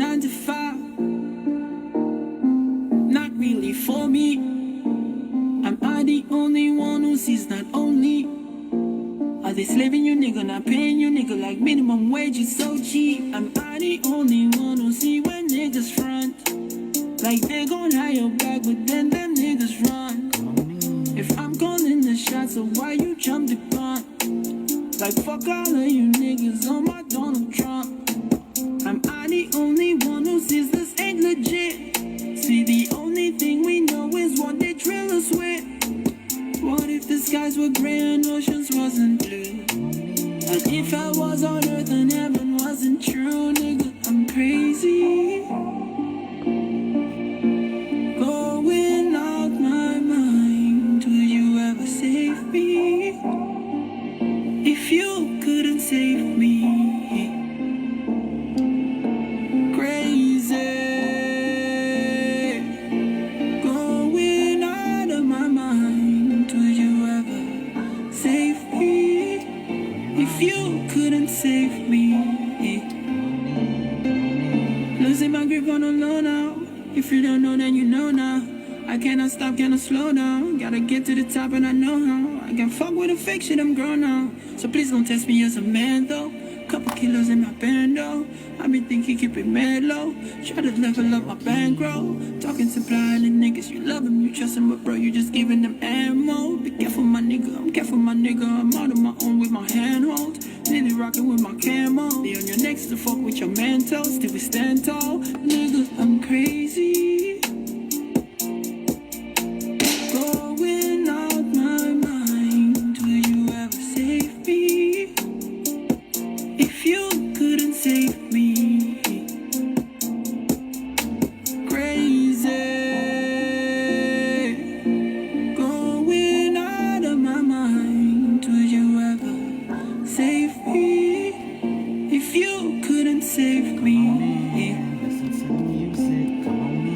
9 to 5, not really for me. Am I the only one who sees not only? Are they slaving you, nigga, not paying you, nigga, like minimum wage is so cheap? Am I the only one who see when niggas front? Like they gon' hire your back, but then them niggas run. If I'm calling the shots, so why you jump the gun? Like fuck all of you niggas on my Donald Trump. Am I the only one who sees this ain't legit? See, the only thing we know is what they drill us with. What if the skies were gray and oceans wasn't blue? And if I was on earth and heaven wasn't true, nigga, I'm crazy. Going out my mind, will you ever save me? If you couldn't save me. Crazy. Going out of my mind, will you ever save me? If you couldn't save me. Losing my grip on the low now. If you don't know, then you know now. I cannot stop, cannot slow down. Gotta get to the top and I know how. I can fuck with the fake shit, I'm grown now. So please don't test me as a man though. Couple kilos in my bando. I been thinking keep it mad low. Try to level up my bankroll. Talking supply and niggas, you love them, you trust them, but bro, you just giving them ammo. Be careful my nigga, I'm careful my nigga. I'm out on my own with my handhold. Nearly rocking with my camo. Be on your necks to fuck with your mental. Still we stand tall. Nigga, I'm crazy. Going out my mind, will you ever save me? If you couldn't save me. Crazy. Going out of my mind, will you ever save me? If you couldn't save me. Listen to the music, come on in.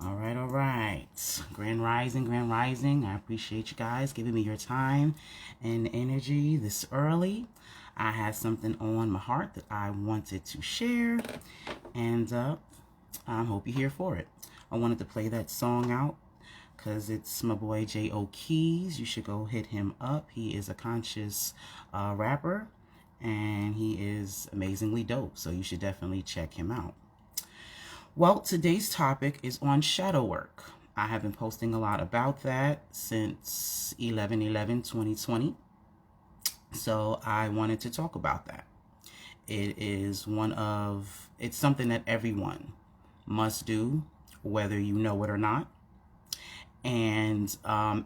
All right. Grand Rising. I appreciate you guys giving me your time and energy this early. I had something on my heart that I wanted to share, and I hope you're here for it. I wanted to play that song out because it's my boy J.O. Keys. You should go hit him up. He is a conscious rapper, and he is amazingly dope, so you should definitely check him out. Well, today's topic is on shadow work. I have been posting a lot about that since 11/11/2020. So I wanted to talk about that. It's something that everyone must do, whether you know it or not. And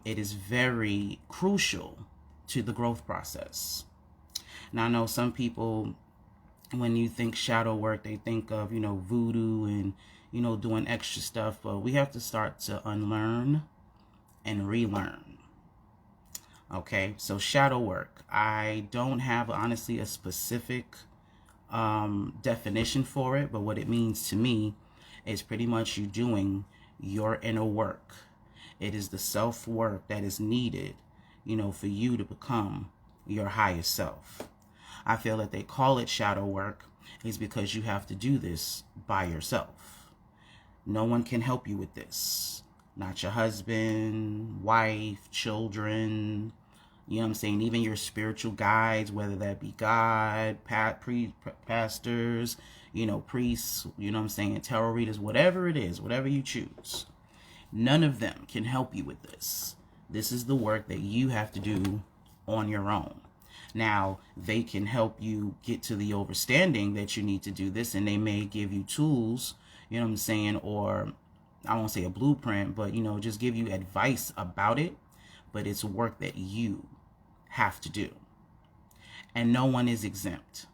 it is very crucial to the growth process. Now, I know some people, when you think shadow work, they think of, voodoo and, doing extra stuff. But we have to start to unlearn and relearn. Okay, so shadow work. I don't have, honestly, a specific definition for it. But what it means to me is pretty much you doing your inner work. It is the self-work that is needed, for you to become your highest self. I feel that they call it shadow work is because you have to do this by yourself. No one can help you with this. Not your husband, wife, children, you know what I'm saying? Even your spiritual guides, whether that be God, pastors, priests, tarot readers, whatever it is, whatever you choose. None of them can help you with this. This is the work that you have to do on your own. Now, they can help you get to the understanding that you need to do this, and they may give you tools, or I won't say a blueprint, but, just give you advice about it. But it's work that you have to do. And no one is exempt.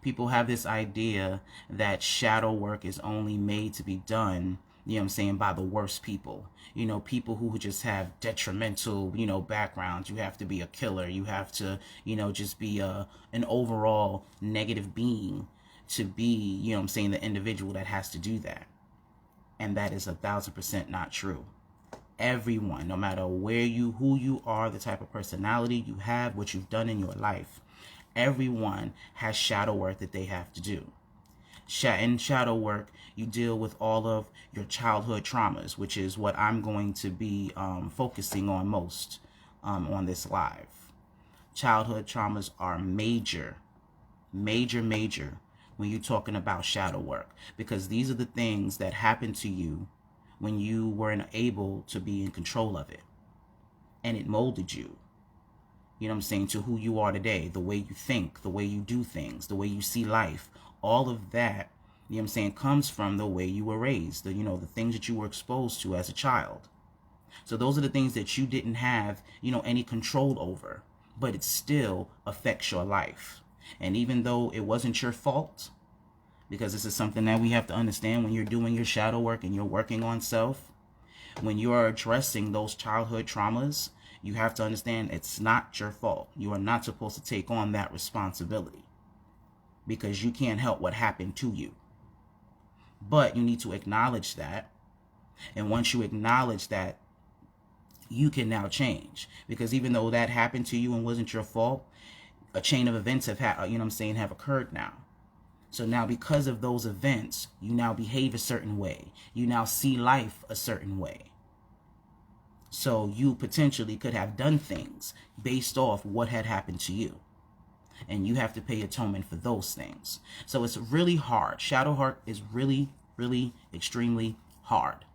People have this idea that shadow work is only made to be done, by the worst people. People who just have detrimental, backgrounds. You have to be a killer. You have to, just be an overall negative being to be, the individual that has to do that. And that is 1,000% not true. Everyone, no matter who you are, the type of personality you have, what you've done in your life, everyone has shadow work that they have to do. In shadow work, you deal with all of your childhood traumas, which is what I'm going to be focusing on most on this live. Childhood traumas are major when you're talking about shadow work, because these are the things that happened to you when you weren't able to be in control of it. And it molded you, to who you are today, the way you think, the way you do things, the way you see life. All of that, comes from the way you were raised, the things that you were exposed to as a child. So those are the things that you didn't have, any control over, but it still affects your life. And even though it wasn't your fault, because this is something that we have to understand when you're doing your shadow work and you're working on self, when you are addressing those childhood traumas, you have to understand it's not your fault. You are not supposed to take on that responsibility, because you can't help what happened to you. But you need to acknowledge that. And once you acknowledge that, you can now change. Because even though that happened to you and wasn't your fault, a chain of events have have occurred now. So now, because of those events, you now behave a certain way. You now see life a certain way. So you potentially could have done things based off what had happened to you. And you have to pay atonement for those things. So it's really hard. Shadow work is really, really extremely hard.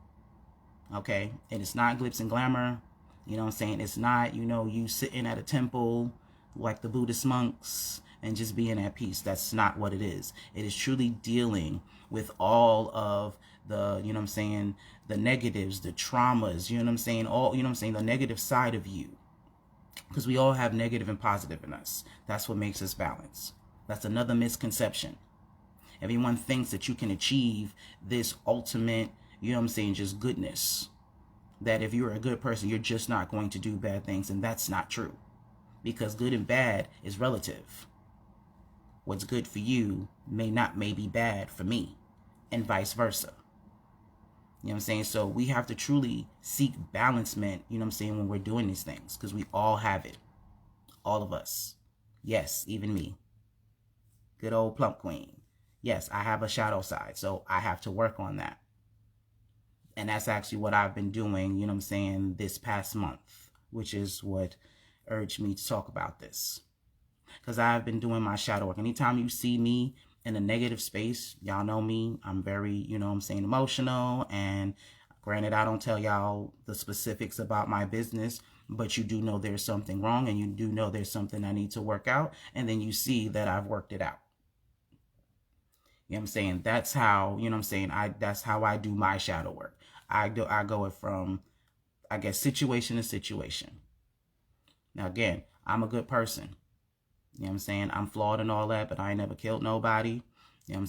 Okay? And it's not glitz and glamour. It's not, you sitting at a temple like the Buddhist monks and just being at peace. That's not what it is. It is truly dealing with all of the, the negatives, the traumas, the negative side of you. Because we all have negative and positive in us. That's what makes us balance. That's another misconception. Everyone thinks that you can achieve this ultimate, just goodness. That if you're a good person, you're just not going to do bad things. And that's not true. Because good and bad is relative. What's good for you may be bad for me, and vice versa. So we have to truly seek balancement, when we're doing these things, because we all have it. All of us. Yes, even me. Good old PlumpQueen. Yes, I have a shadow side, so I have to work on that. And that's actually what I've been doing, this past month, which is what urged me to talk about this. Because I've been doing my shadow work. Anytime you see me in a negative space, y'all know me. I'm very, emotional. And granted, I don't tell y'all the specifics about my business, but you do know there's something wrong, and you do know there's something I need to work out. And then you see that I've worked it out. That's how, that's how I do my shadow work. I go from, I guess, situation to situation. Now, again, I'm a good person. I'm flawed and all that, but I ain't never killed nobody. I don't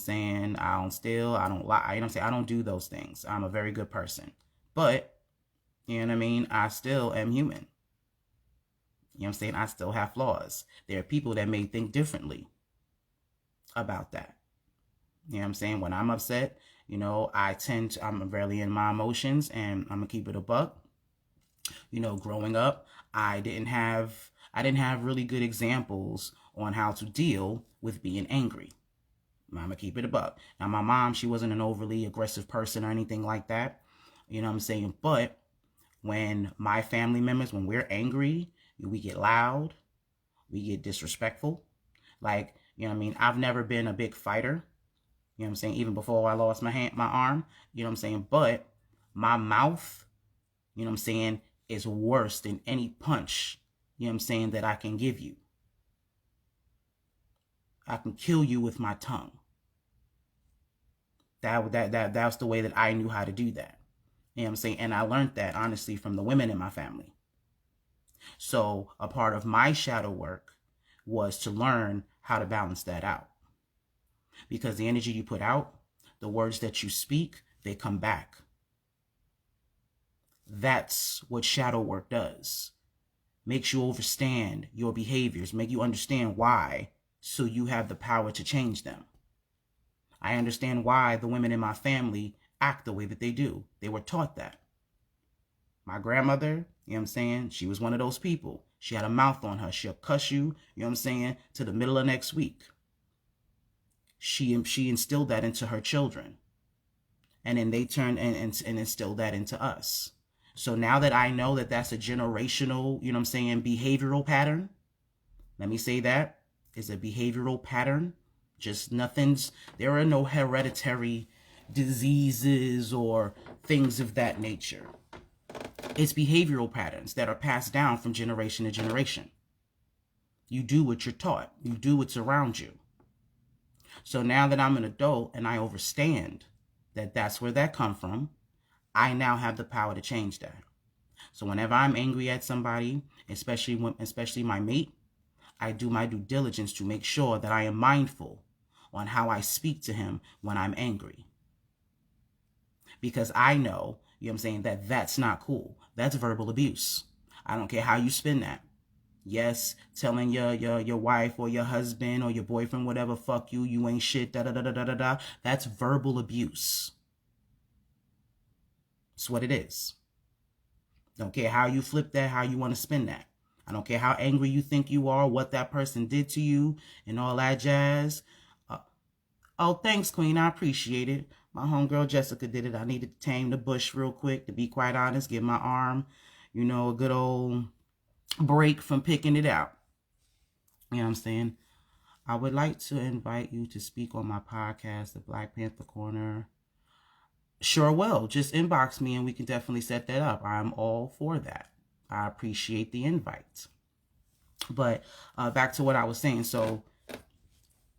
steal. I don't lie. I don't do those things. I'm a very good person. But, I still am human. I still have flaws. There are people that may think differently about that. When I'm upset, I'm rarely in my emotions, and I'm gonna keep it a buck. Growing up, I didn't have really good examples on how to deal with being angry. I'm gonna keep it a buck. Now, my mom, she wasn't an overly aggressive person or anything like that. But when my family members, when we're angry, we get loud, we get disrespectful. Like, You know what I mean? I've never been a big fighter. You know what I'm saying? Even before I lost my arm, you know what I'm saying? But my mouth, you know what I'm saying, is worse than any punch, you know what I'm saying, that I can give you. I can kill you with my tongue. That's the way that I knew how to do that. You know what I'm saying? And I learned that, honestly, from the women in my family. So a part of my shadow work was to learn how to balance that out. Because the energy you put out, the words that you speak, they come back. That's what shadow work does. Makes you understand your behaviors, make you understand why, so you have the power to change them. I understand why the women in my family act the way that they do. They were taught that. My grandmother, you know what I'm saying, she was one of those people. She had a mouth on her. She'll cuss you, you know what I'm saying, to the middle of next week. She instilled that into her children. And then they turned and instilled that into us. So now that I know that that's a generational, you know what I'm saying, behavioral pattern, let me say that, is a behavioral pattern. Just there are no hereditary diseases or things of that nature. It's behavioral patterns that are passed down from generation to generation. You do what you're taught. You do what's around you. So now that I'm an adult and I understand that that's where that come from, I now have the power to change that. So whenever I'm angry at somebody, especially my mate, I do my due diligence to make sure that I am mindful on how I speak to him when I'm angry. Because I know, you know what I'm saying, that that's not cool. That's verbal abuse. I don't care how you spin that. Yes, telling your wife or your husband or your boyfriend, whatever, fuck you, you ain't shit, da da da da da da. That's verbal abuse. It's what it is. Don't care how you flip that, how you want to spin that. I don't care how angry you think you are, what that person did to you, and all that jazz. Oh, thanks, Queen. I appreciate it. My homegirl Jessica did it. I needed to tame the bush real quick, to be quite honest. Give my arm, you know, a good old break from picking it out. You know what I'm saying? I would like to invite you to speak on my podcast, The Black Panther Corner. Sure will. Just inbox me and we can definitely set that up. I'm all for that. I appreciate the invite. But back to what I was saying. So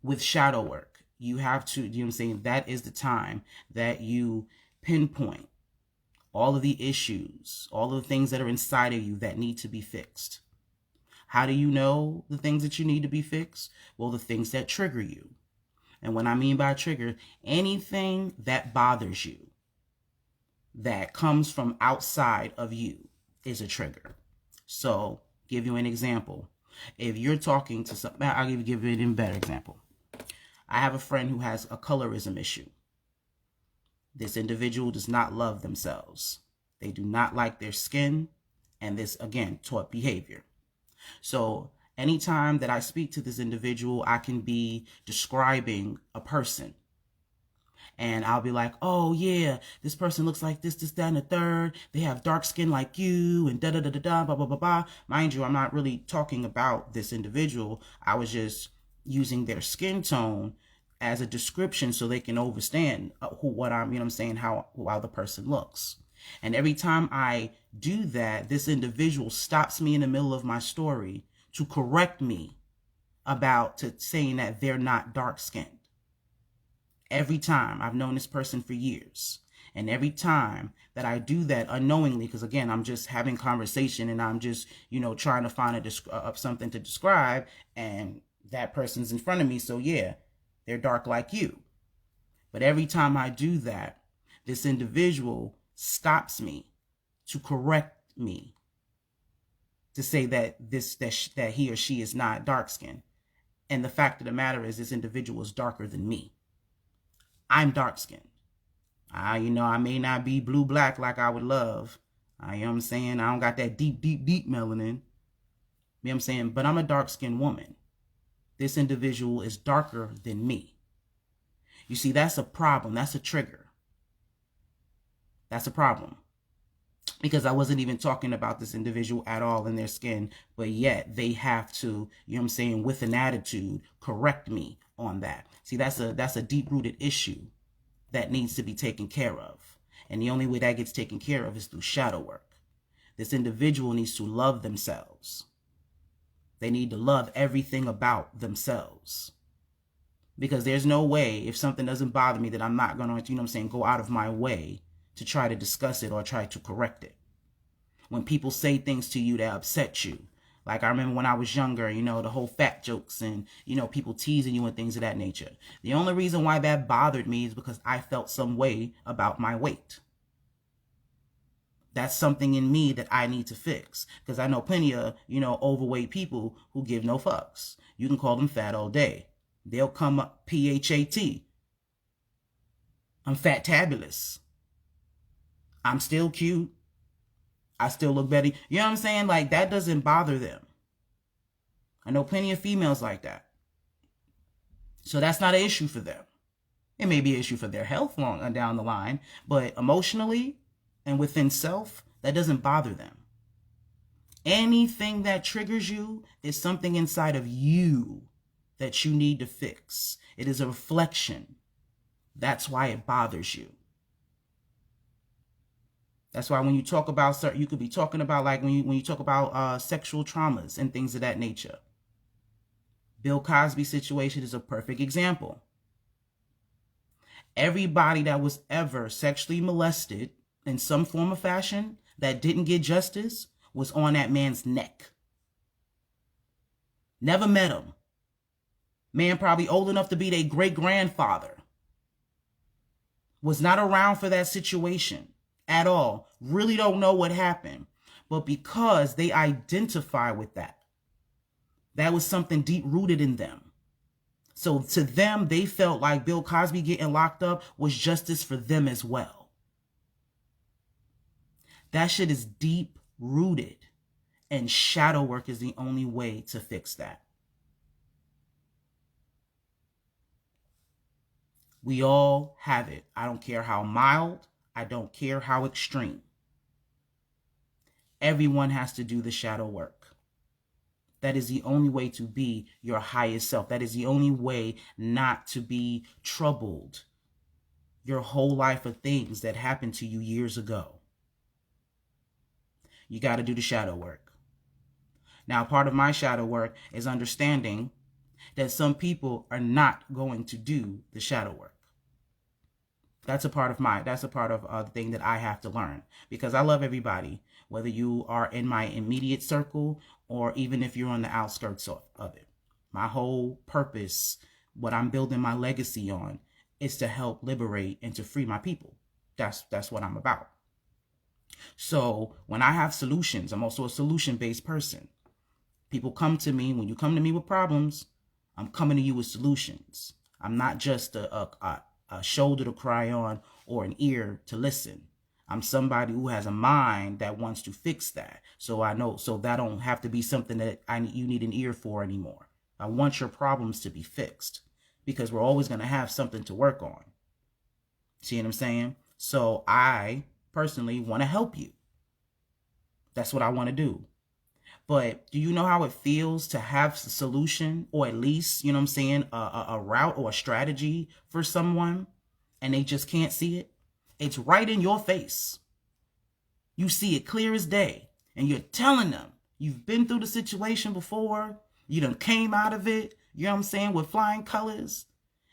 with shadow work, you have to, you know what I'm saying, that is the time that you pinpoint all of the issues, all of the things that are inside of you that need to be fixed. How do you know the things that you need to be fixed? Well, the things that trigger you. And what I mean by trigger, anything that bothers you, that comes from outside of you, is a trigger. So, give you an example. If you're talking to somebody, I'll give you an even better example. I have a friend who has a colorism issue. This individual does not love themselves. They do not like their skin, and this, again, taught behavior. So, anytime that I speak to this individual, I can be describing a person. And I'll be like, oh yeah, this person looks like this, that, and the third. They have dark skin like you, and da-da-da-da-da, blah, blah, blah, blah. Mind you, I'm not really talking about this individual. I was just using their skin tone as a description so they can understand what I'm, you know what I'm saying, how the person looks. And every time I do that, this individual stops me in the middle of my story to correct me to saying that they're not dark-skinned. Every time. I've known this person for years. And every time that I do that unknowingly, because again, I'm just having conversation and I'm just, you know, trying to find something to describe, and that person's in front of me. So yeah, they're dark like you. But every time I do that, this individual stops me to correct me, to say that that he or she is not dark skinned. And the fact of the matter is, this individual is darker than me. I'm dark skinned. I may not be blue black like I would love. You know what I'm saying? I don't got that deep melanin. You know what I'm saying? But I'm a dark skinned woman. This individual is darker than me. You see, that's a problem. That's a trigger. That's a problem. because I wasn't even talking about this individual at all in their skin, but yet they have to, you know what I'm saying, with an attitude, correct me on that. See, that's a deep-rooted issue that needs to be taken care of. And the only way that gets taken care of is through shadow work. This individual needs to love themselves. They need to love everything about themselves. Because there's no way, if something doesn't bother me, that I'm not going to, you know what I'm saying, go out of my way to try to discuss it or try to correct it. When people say things to you that upset you, like I remember when I was younger, you know, the whole fat jokes and, you know, people teasing you and things of that nature. The only reason why that bothered me is because I felt some way about my weight. That's something in me that I need to fix, because I know plenty of, you know, overweight people who give no fucks. You can call them fat all day. They'll come up PHAT. I'm fat-tabulous. I'm still cute. I still look better. You know what I'm saying? Like, that doesn't bother them. I know plenty of females like that. So that's not an issue for them. It may be an issue for their health long down the line, but emotionally and within self, that doesn't bother them. Anything that triggers you is something inside of you that you need to fix. It is a reflection. That's why it bothers you. That's why when you talk about, you could be talking about, like when you talk about sexual traumas and things of that nature. Bill Cosby's situation is a perfect example. Everybody that was ever sexually molested in some form or fashion that didn't get justice was on that man's neck. Never met him. Man probably old enough to be their great-grandfather. Was not around for that situation at all. Really don't know what happened. But because they identify with that, that was something deep-rooted in them. So to them, they felt like Bill Cosby getting locked up was justice for them as well. That shit is deep-rooted. And shadow work is the only way to fix that. We all have it. I don't care how mild. I don't care how extreme. Everyone has to do the shadow work. That is the only way to be your highest self. That is the only way not to be troubled your whole life of things that happened to you years ago. You got to do the shadow work. Now, part of my shadow work is understanding that some people are not going to do the shadow work. That's a part of the thing that I have to learn, because I love everybody, whether you are in my immediate circle or even if you're on the outskirts of it. My whole purpose, what I'm building my legacy on, is to help liberate and to free my people. That's what I'm about. So when I have solutions, I'm also a solution-based person. People come to me. When you come to me with problems, I'm coming to you with solutions. I'm not just a shoulder to cry on or an ear to listen. I'm somebody who has a mind that wants to fix that. So I know, so that don't have to be something that you need an ear for anymore. I want your problems to be fixed, because we're always going to have something to work on. See what I'm saying? So I personally want to help you. That's what I want to do. But do you know how it feels to have a solution, or at least, you know what I'm saying, a route or a strategy for someone, and they just can't see it? It's right in your face. You see it clear as day, and you're telling them you've been through the situation before. You done came out of it, you know what I'm saying, with flying colors,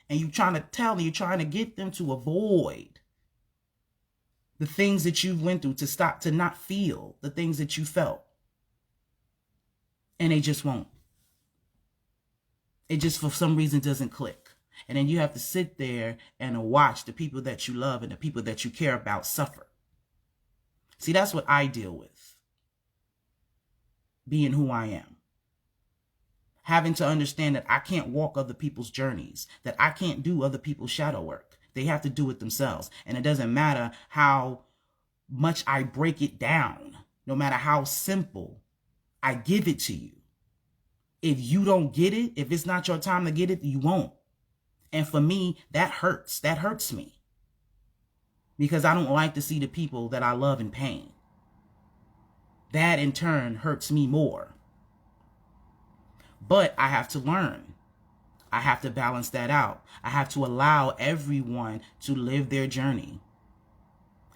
and you're trying to tell them, you're trying to get them to avoid the things that you went through, to stop, to not feel the things that you felt. And they just won't. It just, for some reason, doesn't click. And then you have to sit there and watch the people that you love and the people that you care about suffer. See, that's what I deal with. Being who I am. Having to understand that I can't walk other people's journeys, that I can't do other people's shadow work. They have to do it themselves. And it doesn't matter how much I break it down, no matter how simple I give it to you. If you don't get it, if it's not your time to get it, you won't. And for me, that hurts. That hurts me. Because I don't like to see the people that I love in pain. that in turn hurts me more. But I have to learn. I have to balance that out. I have to allow everyone to live their journey,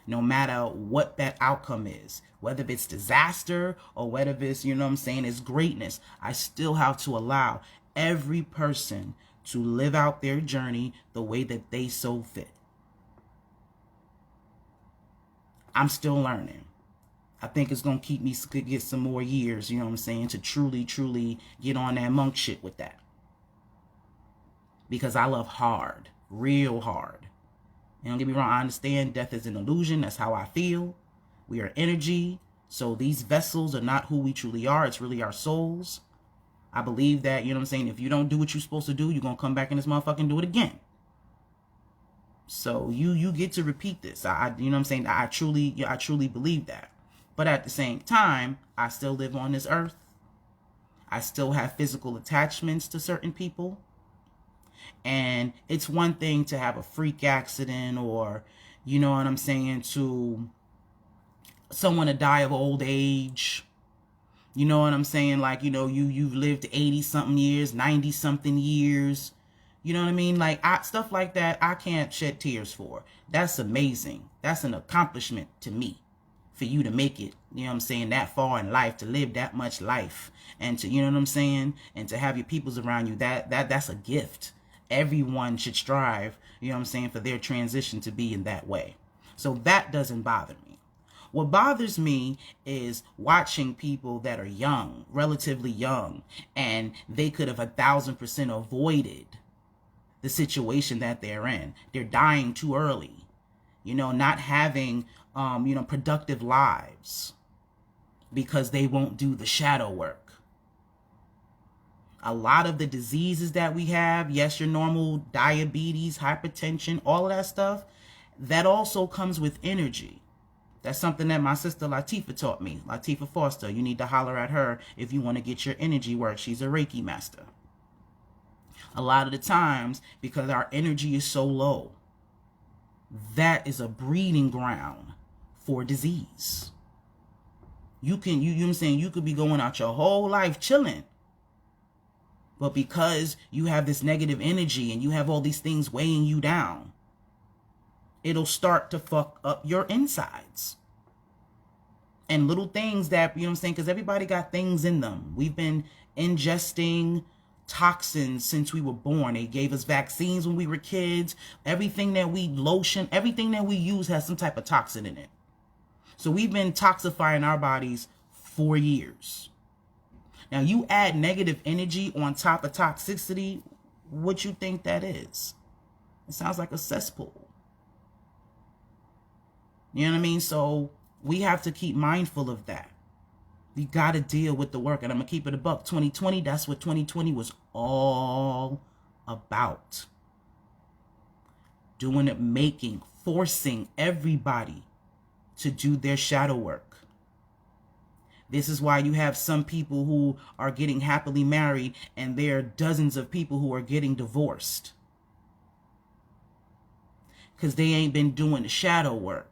no matter what that outcome is, whether it's disaster or whether it's, you know what I'm saying, it's greatness. I still have to allow every person to live out their journey the way that they so fit. I'm still learning. I think it's going to keep me, get some more years, you know what I'm saying, to truly get on that monk shit with that. Because I love hard, real hard. And don't get me wrong, I understand death is an illusion. That's how I feel. We are energy. So these vessels are not who we truly are. It's really our souls. I believe that, you know what I'm saying, if you don't do what you're supposed to do, you're going to come back in this motherfucker and do it again. So you get to repeat this. You know what I'm saying? I truly believe that. But at the same time, I still live on this earth. I still have physical attachments to certain people. And it's one thing to have a freak accident or, you know what I'm saying, to someone to die of old age. You know what I'm saying? Like, you know, you've lived 80 something years, 90 something years. You know what I mean? Like, stuff like that, I can't shed tears for. That's amazing. That's an accomplishment to me. For you to make it, you know what I'm saying, that far in life, to live that much life, and to, you know what I'm saying, and to have your peoples around you, that's a gift. Everyone should strive, you know what I'm saying, for their transition to be in that way. So that doesn't bother me. What bothers me is watching people that are young, relatively young, and they could have 1,000% avoided the situation that they're in. They're dying too early, you know, not having, you know, productive lives because they won't do the shadow work. A lot of the diseases that we have, yes, your normal diabetes, hypertension, all of that stuff, that also comes with energy. That's something that my sister Latifah taught me. Latifah Foster. You need to holler at her if you want to get your energy work. She's a Reiki master. A lot of the times, because our energy is so low, that is a breeding ground for disease. You know what I'm saying, you could be going out your whole life chilling, but because you have this negative energy and you have all these things weighing you down, it'll start to fuck up your insides. And little things that, you know what I'm saying, because everybody got things in them. We've been ingesting toxins since we were born. They gave us vaccines when we were kids. Everything that we lotion, everything that we use has some type of toxin in it. So we've been toxifying our bodies for years. Now you add negative energy on top of toxicity, what you think that is? It sounds like a cesspool. You know what I mean? So we have to keep mindful of that. You got to deal with the work. And I'm going to keep it a buck. 2020, that's what 2020 was all about. Doing it, making, forcing everybody to do their shadow work. This is why you have some people who are getting happily married and there are dozens of people who are getting divorced. Because they ain't been doing the shadow work.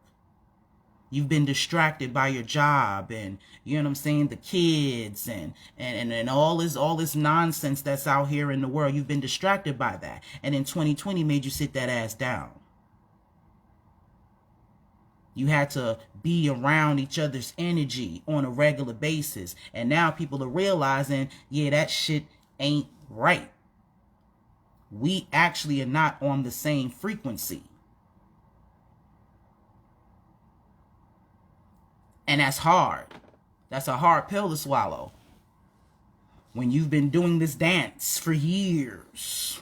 You've been distracted by your job and, you know what I'm saying, the kids and all this nonsense that's out here in the world. You've been distracted by that. And in 2020 made you sit that ass down. You had to be around each other's energy on a regular basis. And now people are realizing, yeah, that shit ain't right. We actually are not on the same frequency. And that's hard. That's a hard pill to swallow. When you've been doing this dance for years,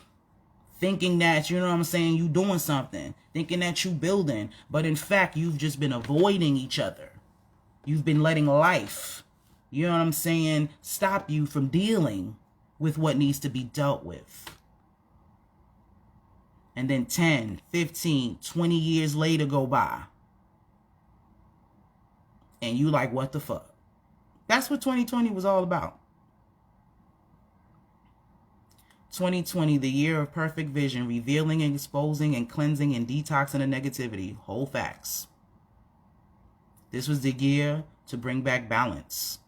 thinking that, you know what I'm saying, you doing something, thinking that you building, but in fact, you've just been avoiding each other. You've been letting life, you know what I'm saying, stop you from dealing with what needs to be dealt with. And then 10, 15, 20 years later go by. And you like, what the fuck? That's what 2020 was all about. 2020, the year of perfect vision, revealing and exposing and cleansing and detoxing the negativity. Whole facts. This was the year to bring back balance.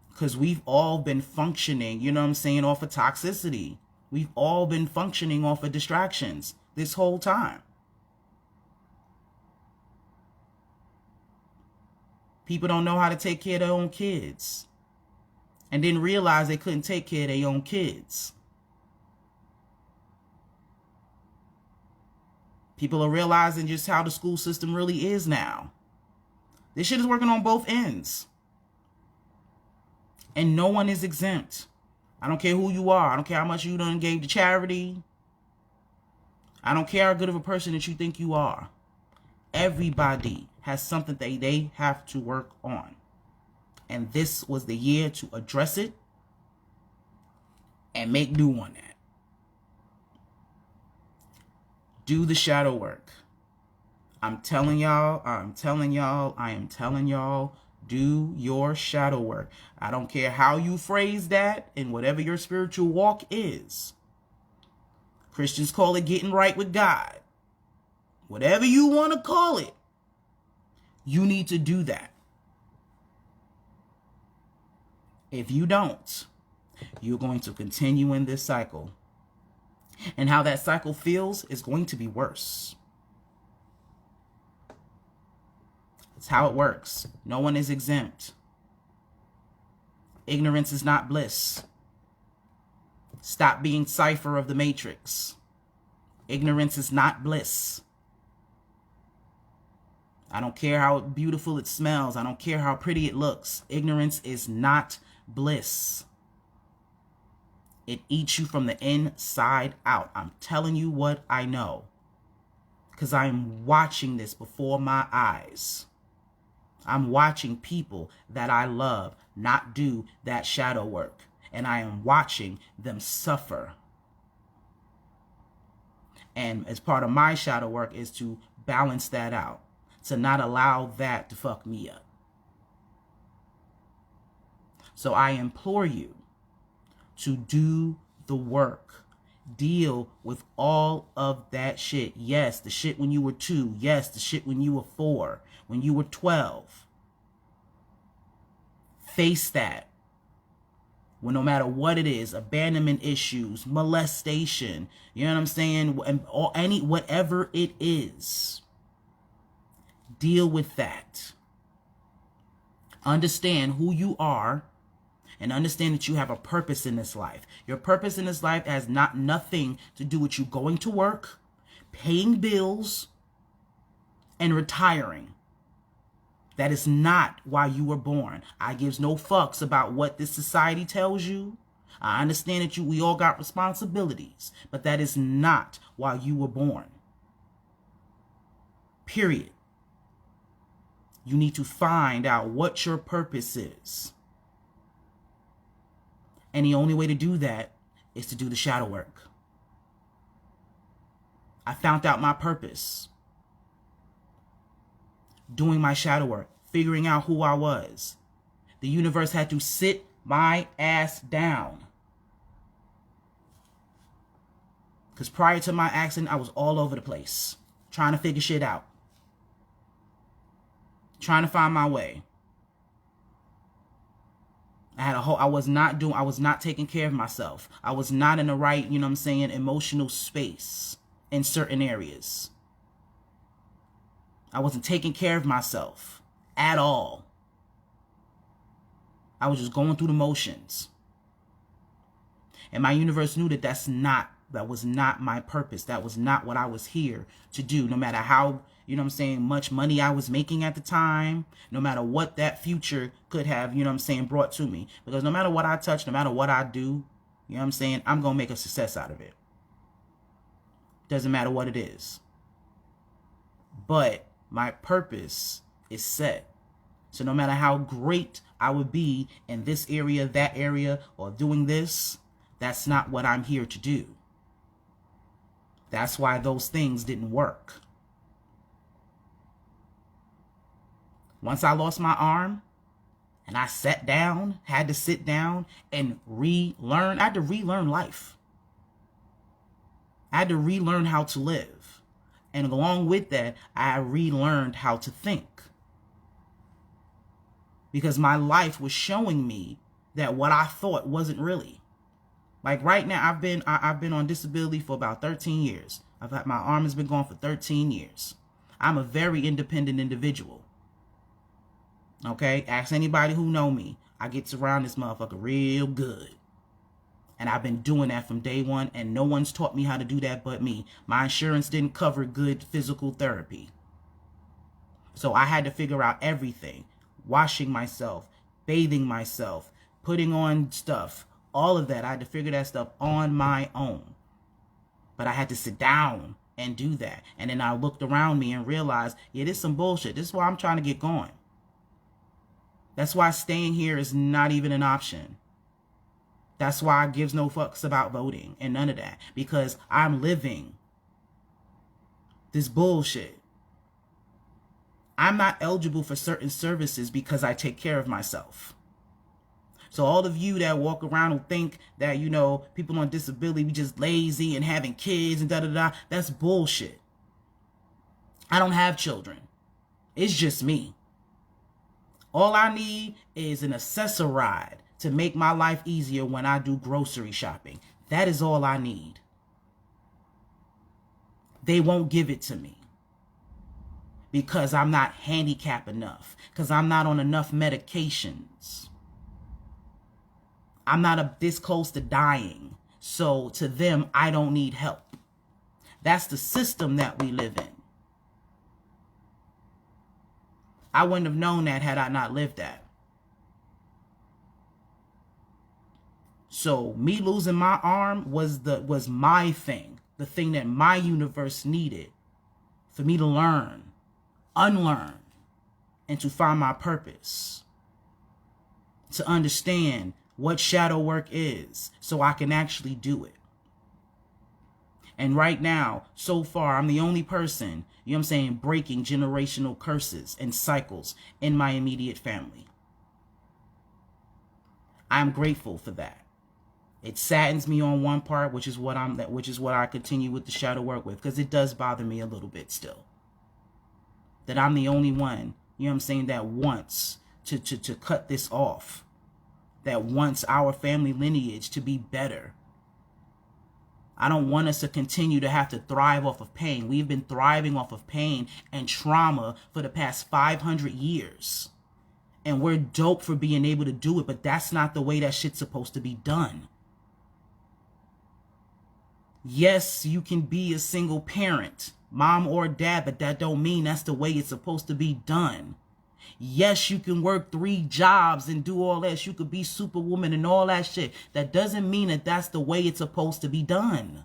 Because we've all been functioning, you know what I'm saying, off of toxicity. We've all been functioning off of distractions this whole time. People don't know how to take care of their own kids and didn't realize they couldn't take care of their own kids. People are realizing just how the school system really is now. This shit is working on both ends. And no one is exempt. I don't care who you are. I don't care how much you done gave to charity. I don't care how good of a person that you think you are. Everybody has something that they have to work on. And this was the year to address it and make do on that. Do the shadow work. I'm telling y'all, do your shadow work. I don't care how you phrase that and whatever your spiritual walk is. Christians call it getting right with God. Whatever you want to call it, you need to do that. If you don't, you're going to continue in this cycle. And how that cycle feels is going to be worse. It's how it works. No one is exempt. Ignorance is not bliss. Stop being Cypher of the Matrix. Ignorance is not bliss. I don't care how beautiful it smells. I don't care how pretty it looks. Ignorance is not bliss. It eats you from the inside out. I'm telling you what I know, because I'm watching this before my eyes. I'm watching people that I love not do that shadow work, and I am watching them suffer. And as part of my shadow work is to balance that out, to not allow that to fuck me up. So I implore you to do the work. Deal with all of that shit. Yes, the shit when you were 2. Yes, the shit when you were 4. When you were 12. Face that. When no matter what it is, abandonment issues, molestation, you know what I'm saying? Or whatever it is. Deal with that. Understand who you are. And understand that you have a purpose in this life. Your purpose in this life has nothing to do with you going to work, paying bills, and retiring. That is not why you were born. I gives no fucks about what this society tells you. I understand that we all got responsibilities, but that is not why you were born. Period. You need to find out what your purpose is. And the only way to do that is to do the shadow work. I found out my purpose. Doing my shadow work. Figuring out who I was. The universe had to sit my ass down. Because prior to my accident, I was all over the place. Trying to figure shit out. Trying to find my way. I was not taking care of myself. I was not in the right, you know what I'm saying, emotional space in certain areas. I wasn't taking care of myself at all. I was just going through the motions. And my universe knew that that was not my purpose. That was not what I was here to do. No matter how, you know what I'm saying, much money I was making at the time, no matter what that future could have, you know what I'm saying, brought to me. Because no matter what I touch, no matter what I do, you know what I'm saying, I'm going to make a success out of it. Doesn't matter what it is. But my purpose is set. So no matter how great I would be in this area, that area, or doing this, that's not what I'm here to do. That's why those things didn't work. Once I lost my arm and I sat down, had to sit down and relearn, I had to relearn life. I had to relearn how to live. And along with that, I relearned how to think. because my life was showing me that what I thought wasn't really. Like right now, I've been on disability for about 13 years. My arm has been gone for 13 years. I'm a very independent individual. Okay, ask anybody who know me. I get around this motherfucker real good. And I've been doing that from day one, and no one's taught me how to do that but me. My insurance didn't cover good physical therapy. So I had to figure out everything. Washing myself, bathing myself, putting on stuff, all of that. I had to figure that stuff on my own. But I had to sit down and do that. And then I looked around me and realized, yeah, this is some bullshit. This is why I'm trying to get going. That's why staying here is not even an option. That's why I gives no fucks about voting and none of that. Because I'm living this bullshit. I'm not eligible for certain services because I take care of myself. So all of you that walk around who think that, you know, people on disability, we just lazy and having kids and da-da-da, that's bullshit. I don't have children. It's just me. All I need is an accessoride to make my life easier when I do grocery shopping. That is all I need. They won't give it to me because I'm not handicapped enough, because I'm not on enough medications. I'm not this close to dying. So to them, I don't need help. That's the system that we live in. I wouldn't have known that had I not lived that. So me losing my arm was my thing, the thing that my universe needed for me to learn, unlearn, and to find my purpose. To understand what shadow work is so I can actually do it. And right now, so far, I'm the only person, you know what I'm saying, breaking generational curses and cycles in my immediate family. I'm grateful for that. It saddens me on one part, which is what I continue with the shadow work with, because it does bother me a little bit still. That I'm the only one, you know what I'm saying, that wants to cut this off. That wants our family lineage to be better. I don't want us to continue to have to thrive off of pain. We've been thriving off of pain and trauma for the past 500 years. And we're dope for being able to do it, but that's not the way that shit's supposed to be done. Yes, you can be a single parent, mom or dad, but that don't mean that's the way it's supposed to be done. Yes, you can work 3 jobs and do all that. You could be superwoman and all that shit. That doesn't mean that that's the way it's supposed to be done.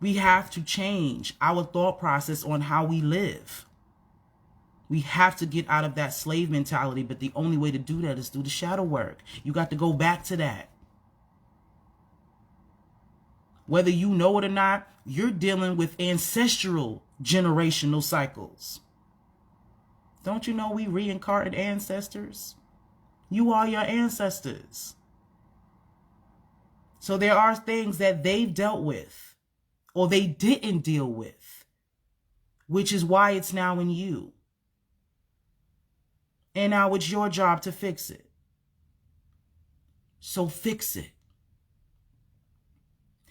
We have to change our thought process on how we live. We have to get out of that slave mentality, but the only way to do that is through the shadow work. You got to go back to that. Whether you know it or not, you're dealing with ancestral generational cycles. Don't you know we reincarnated ancestors? You are your ancestors. So there are things that they've dealt with or they didn't deal with, which is why it's now in you. And now it's your job to fix it. So fix it.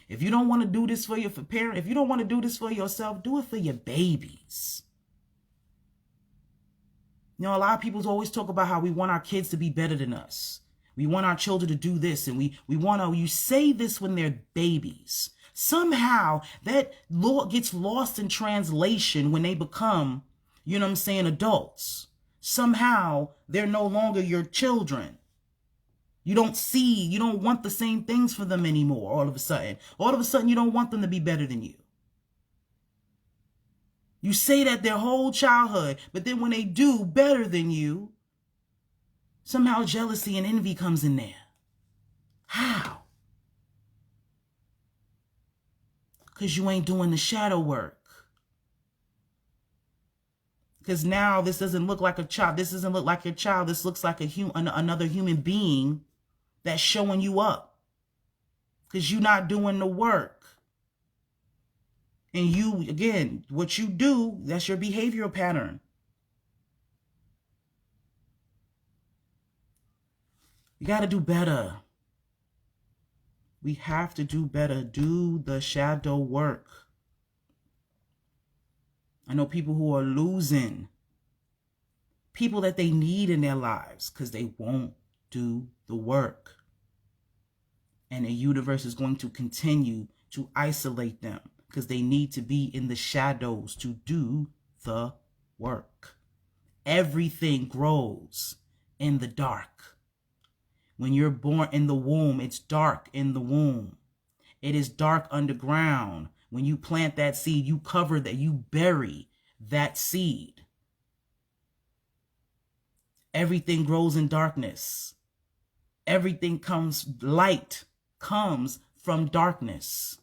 If you don't want to do this for your parent, if you don't want to do this for yourself, do it for your babies. You know, a lot of people always talk about how we want our kids to be better than us. We want our children to do this, and we want to, you say this when they're babies. Somehow that gets lost in translation when they become, you know what I'm saying, adults. Somehow they're no longer your children. You don't want the same things for them anymore all of a sudden. All of a sudden, you don't want them to be better than you. You say that their whole childhood, but then when they do better than you, somehow jealousy and envy comes in there. How? Because you ain't doing the shadow work. Because now this doesn't look like a child. This doesn't look like your child. This looks like another human being that's showing you up. Because you're not doing the work. And you, again, what you do, that's your behavioral pattern. You got to do better. We have to do better. Do the shadow work. I know people who are losing people that they need in their lives because they won't do the work. And the universe is going to continue to isolate them because they need to be in the shadows to do the work. Everything grows in the dark. When you're born in the womb, it's dark in the womb. It is dark underground. When you plant that seed, you cover that, you bury that seed. Everything grows in darkness. Everything light comes from darkness.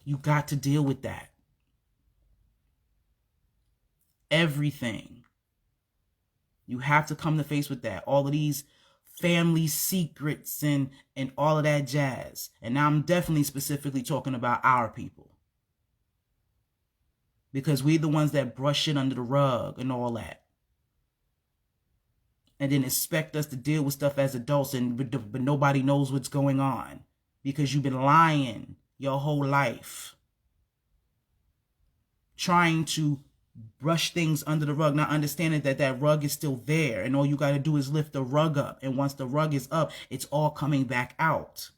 You got to deal with that. Everything. You have to come to face with that. All of these family secrets and all of that jazz. And now I'm definitely specifically talking about our people. Because we're the ones that brush it under the rug and all that. And then expect us to deal with stuff as adults, but nobody knows what's going on. Because you've been lying your whole life. Trying to brush things under the rug, not understanding that that rug is still there. And all you got to do is lift the rug up. And once the rug is up, it's all coming back out.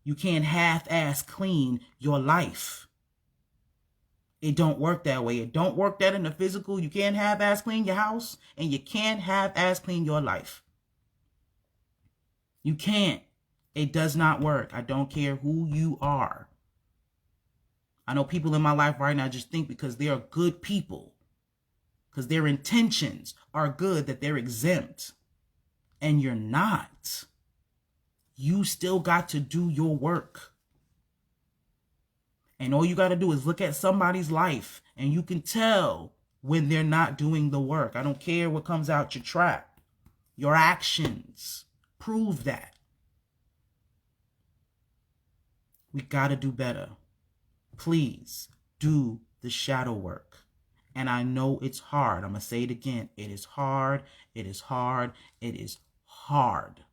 You can't half-ass clean your life. It don't work that way. It don't work that in the physical. You can't half-ass clean your house, and you can't half-ass clean your life. You can't. It does not work. I don't care who you are. I know people in my life right now just think because they are good people, because their intentions are good, that they're exempt. And you're not. You still got to do your work. And all you got to do is look at somebody's life and you can tell when they're not doing the work. I don't care what comes out your trap. Your actions prove that. We got to do better. Please do the shadow work. And I know it's hard. I'm going to say it again. It is hard. It is hard. It is hard.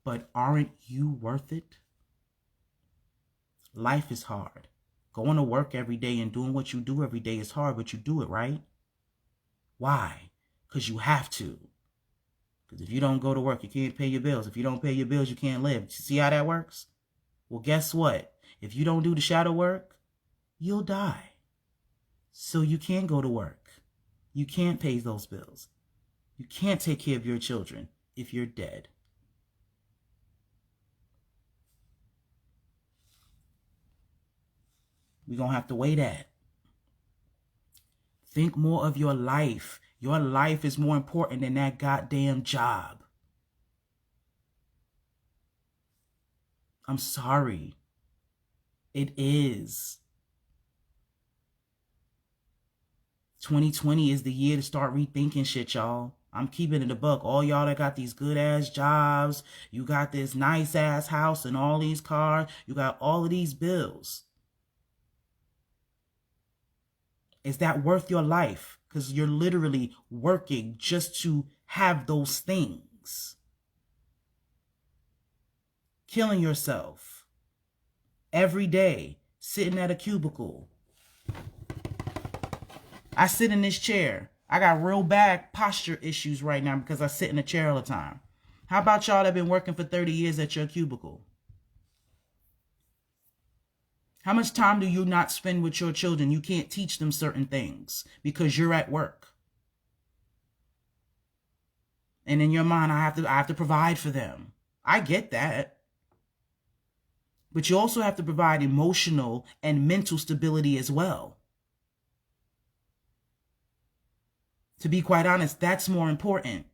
But aren't you worth it? Life is hard. Going to work every day and doing what you do every day is hard, but you do it, right? Why? Because you have to. Because if you don't go to work, you can't pay your bills. If you don't pay your bills, you can't live. You see how that works? Well, guess what? If you don't do the shadow work, you'll die. So you can't go to work. You can't pay those bills. You can't take care of your children if you're dead. We're going to have to weigh that. Think more of your life. Your life is more important than that goddamn job. I'm sorry. It is. 2020 is the year to start rethinking shit, y'all. I'm keeping it a buck. All y'all that got these good ass jobs, you got this nice ass house and all these cars, you got all of these bills. Is that worth your life? Because you're literally working just to have those things. Killing yourself every day, sitting at a cubicle. I sit in this chair. I got real bad posture issues right now because I sit in a chair all the time. How about y'all that been working for 30 years at your cubicle? How much time do you not spend with your children? You can't teach them certain things because you're at work. And in your mind, I have to provide for them. I get that. But you also have to provide emotional and mental stability as well. To be quite honest, that's more important.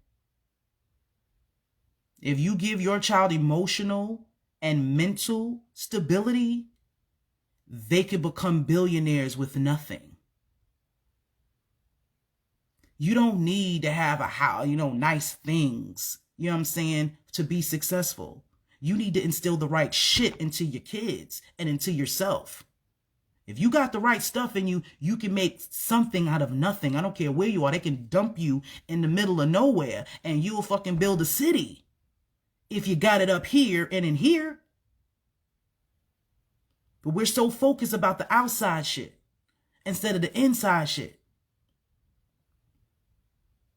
If you give your child emotional and mental stability, they could become billionaires with nothing. You don't need to have a house, nice things, you know what I'm saying, to be successful. You need to instill the right shit into your kids and into yourself. If you got the right stuff in you, you can make something out of nothing. I don't care where you are. They can dump you in the middle of nowhere and you'll fucking build a city. If you got it up here and in here. But we're so focused about the outside shit instead of the inside shit.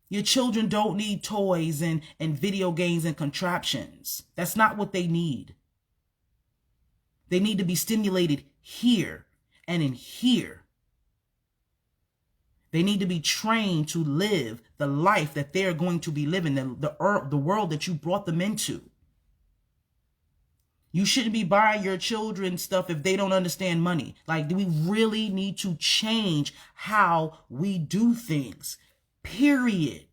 Your children don't need toys and video games and contraptions. That's not what they need. They need to be stimulated here and in here. They need to be trained to live the life that they're going to be living, the world that you brought them into. You shouldn't be buying your children stuff if they don't understand money. Like, we really need to change how we do things. Period.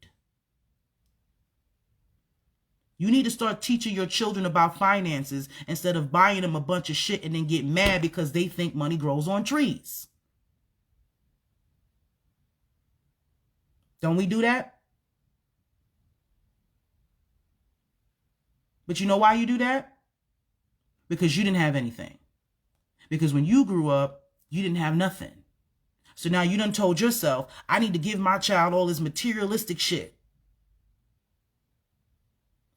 You need to start teaching your children about finances instead of buying them a bunch of shit and then get mad because they think money grows on trees. Don't we do that? But you know why you do that? Because you didn't have anything. Because when you grew up, you didn't have nothing. So now you done told yourself, I need to give my child all this materialistic shit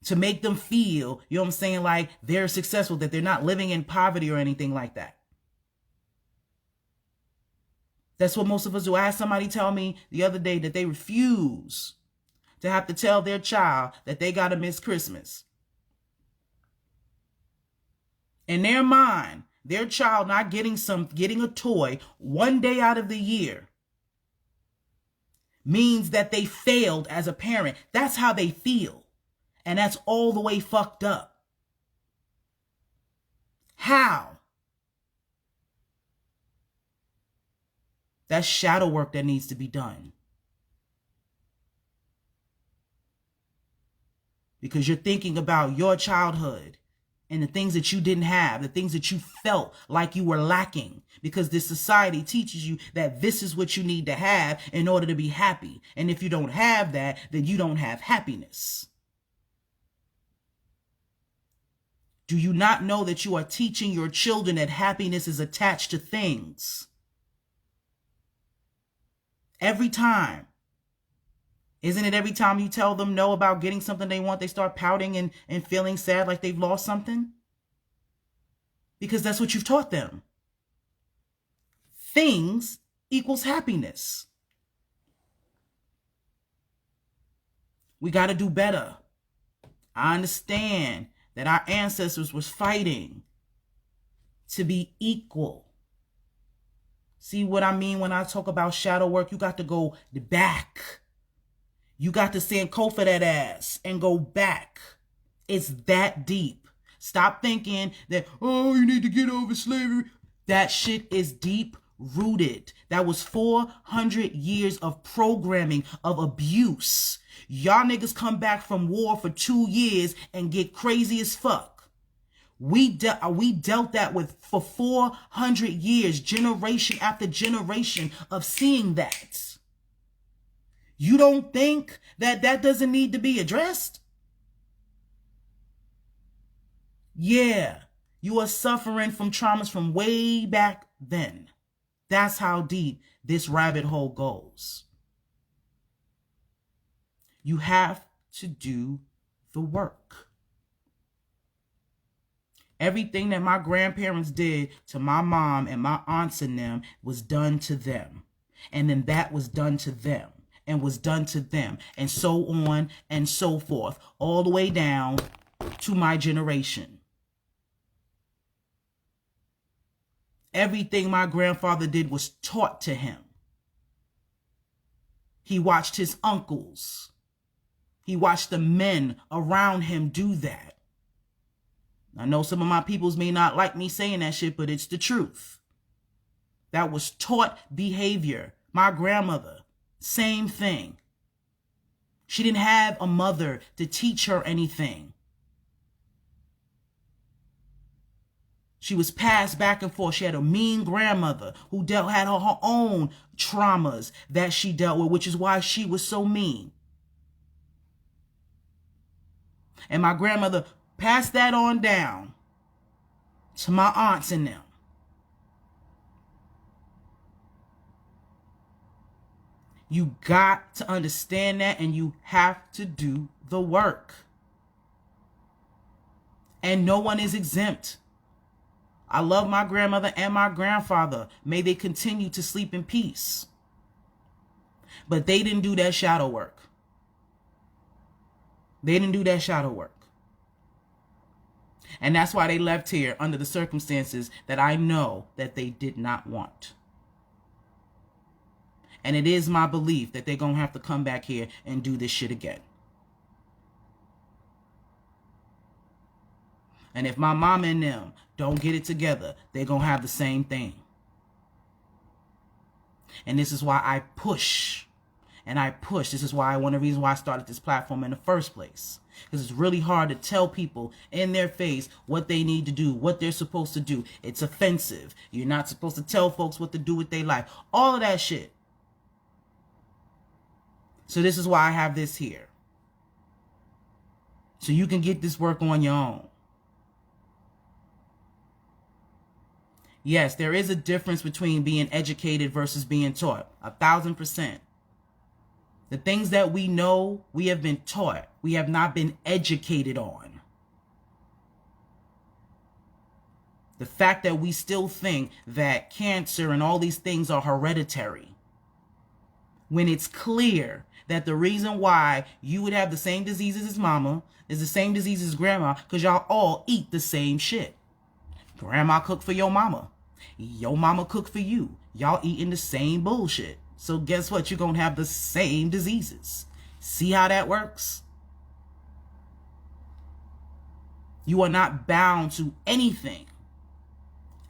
to make them feel, you know what I'm saying, like they're successful, that they're not living in poverty or anything like that. That's what most of us do. I had somebody tell me the other day that they refuse to have to tell their child that they got to miss Christmas. In their mind, their child not getting a toy one day out of the year means that they failed as a parent. That's how they feel. And that's all the way fucked up. How? That's shadow work that needs to be done. Because you're thinking about your childhood and the things that you didn't have, the things that you felt like you were lacking, because this society teaches you that this is what you need to have in order to be happy. And if you don't have that, then you don't have happiness. Do you not know that you are teaching your children that happiness is attached to things? Every time. Isn't it every time you tell them no about getting something they want, they start pouting and feeling sad like they've lost something? Because that's what you've taught them. Things equals happiness. We got to do better. I understand that our ancestors was fighting to be equal. See what I mean when I talk about shadow work? You got to go back. You got to Sankofa that ass and go back. It's that deep. Stop thinking that, oh, you need to get over slavery. That shit is deep rooted. That was 400 years of programming, of abuse. Y'all niggas come back from war for 2 years and get crazy as fuck. We dealt that with for 400 years, generation after generation of seeing that. You don't think that that doesn't need to be addressed? Yeah, you are suffering from traumas from way back then. That's how deep this rabbit hole goes. You have to do the work. Everything that my grandparents did to my mom and my aunts and them was done to them. And then that was done to them. And was done to them, and so on and so forth, all the way down to my generation. Everything my grandfather did was taught to him. He watched his uncles. He watched the men around him do that. I know some of my peoples may not like me saying that shit, but it's the truth. That was taught behavior. My grandmother, same thing. She didn't have a mother to teach her anything. She was passed back and forth. She had a mean grandmother who had her own traumas that she dealt with, which is why she was so mean. And my grandmother passed that on down to my aunts and them. You got to understand that, and you have to do the work. And no one is exempt. I love my grandmother and my grandfather. May they continue to sleep in peace. But they didn't do that shadow work. They didn't do that shadow work. And that's why they left here under the circumstances that I know that they did not want. And it is my belief that they're going to have to come back here and do this shit again. And if my mama and them don't get it together, they're going to have the same thing. And this is why I push. And I push. This is why one of the reasons why I started this platform in the first place. Because it's really hard to tell people in their face what they need to do, what they're supposed to do. It's offensive. You're not supposed to tell folks what to do with their life. All of that shit. So this is why I have this here. So you can get this work on your own. Yes, there is a difference between being educated versus being taught. 1,000%. The things that we know, we have been taught. We have not been educated on. The fact that we still think that cancer and all these things are hereditary, when it's clear that the reason why you would have the same diseases as mama is the same disease as grandma, because y'all all eat the same shit. Grandma cooked for your mama. Your mama cooked for you. Y'all eating the same bullshit. So guess what? You're going to have the same diseases. See how that works? You are not bound to anything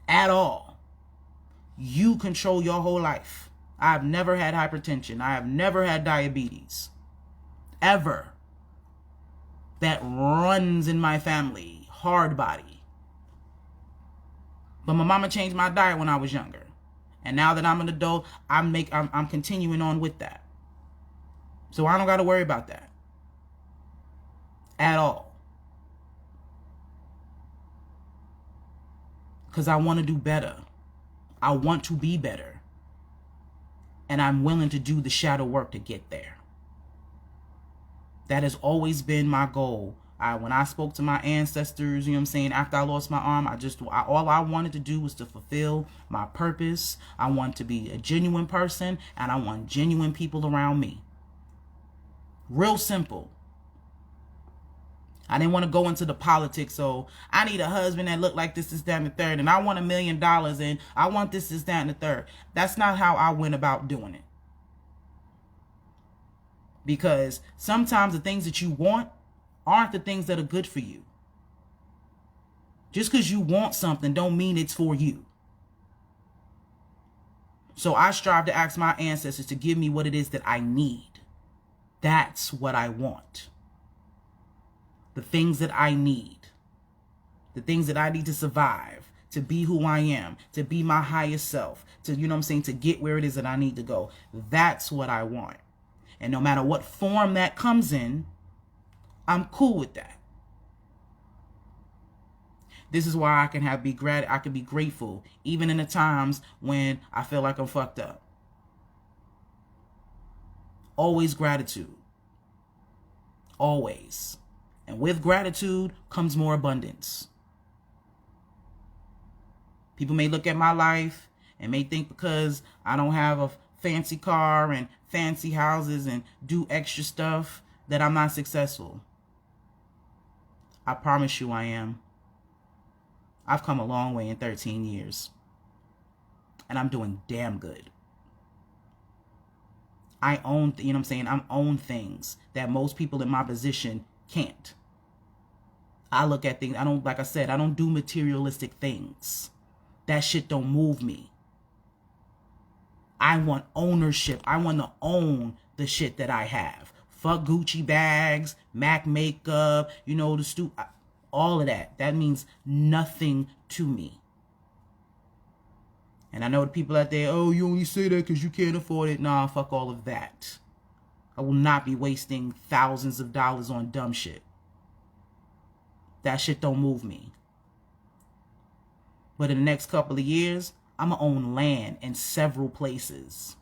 at all. You control your whole life. I've never had hypertension. I have never had diabetes. Ever. That runs in my family. Hard body. But my mama changed my diet when I was younger. And now that I'm an adult, I'm continuing on with that. So I don't got to worry about that. At all. Because I want to do better. I want to be better. And I'm willing to do the shadow work to get there. That has always been my goal. When I spoke to my ancestors, you know what I'm saying, after I lost my arm, all I wanted to do was to fulfill my purpose. I want to be a genuine person, and I want genuine people around me. Real simple. I didn't want to go into the politics, so I need a husband that look like this, that, and the third, and I want $1 million, and I want this, that, and the third. That's not how I went about doing it. Because sometimes the things that you want aren't the things that are good for you. Just because you want something don't mean it's for you. So I strive to ask my ancestors to give me what it is that I need. That's what I want. The things that I need. The things that I need to survive, to be who I am, to be my highest self, to, you know what I'm saying, to get where it is that I need to go. That's what I want. And no matter what form that comes in, I'm cool with that. This is why I can be grateful even in the times when I feel like I'm fucked up. Always gratitude. Always. And with gratitude comes more abundance. People may look at my life and may think because I don't have a fancy car and fancy houses and do extra stuff that I'm not successful. I promise you I am. I've come a long way in 13 years. And I'm doing damn good. I own, you know what I'm saying? I own things that most people in my position can't. I look at things, like I said, I don't do materialistic things. That shit don't move me. I want ownership. I want to own the shit that I have. Fuck Gucci bags, MAC makeup, all of that. That means nothing to me. And I know the people out there, oh, you only say that because you can't afford it. Nah, fuck all of that. I will not be wasting thousands of dollars on dumb shit. That shit don't move me. But in the next couple of years, I'm going to own land in several places.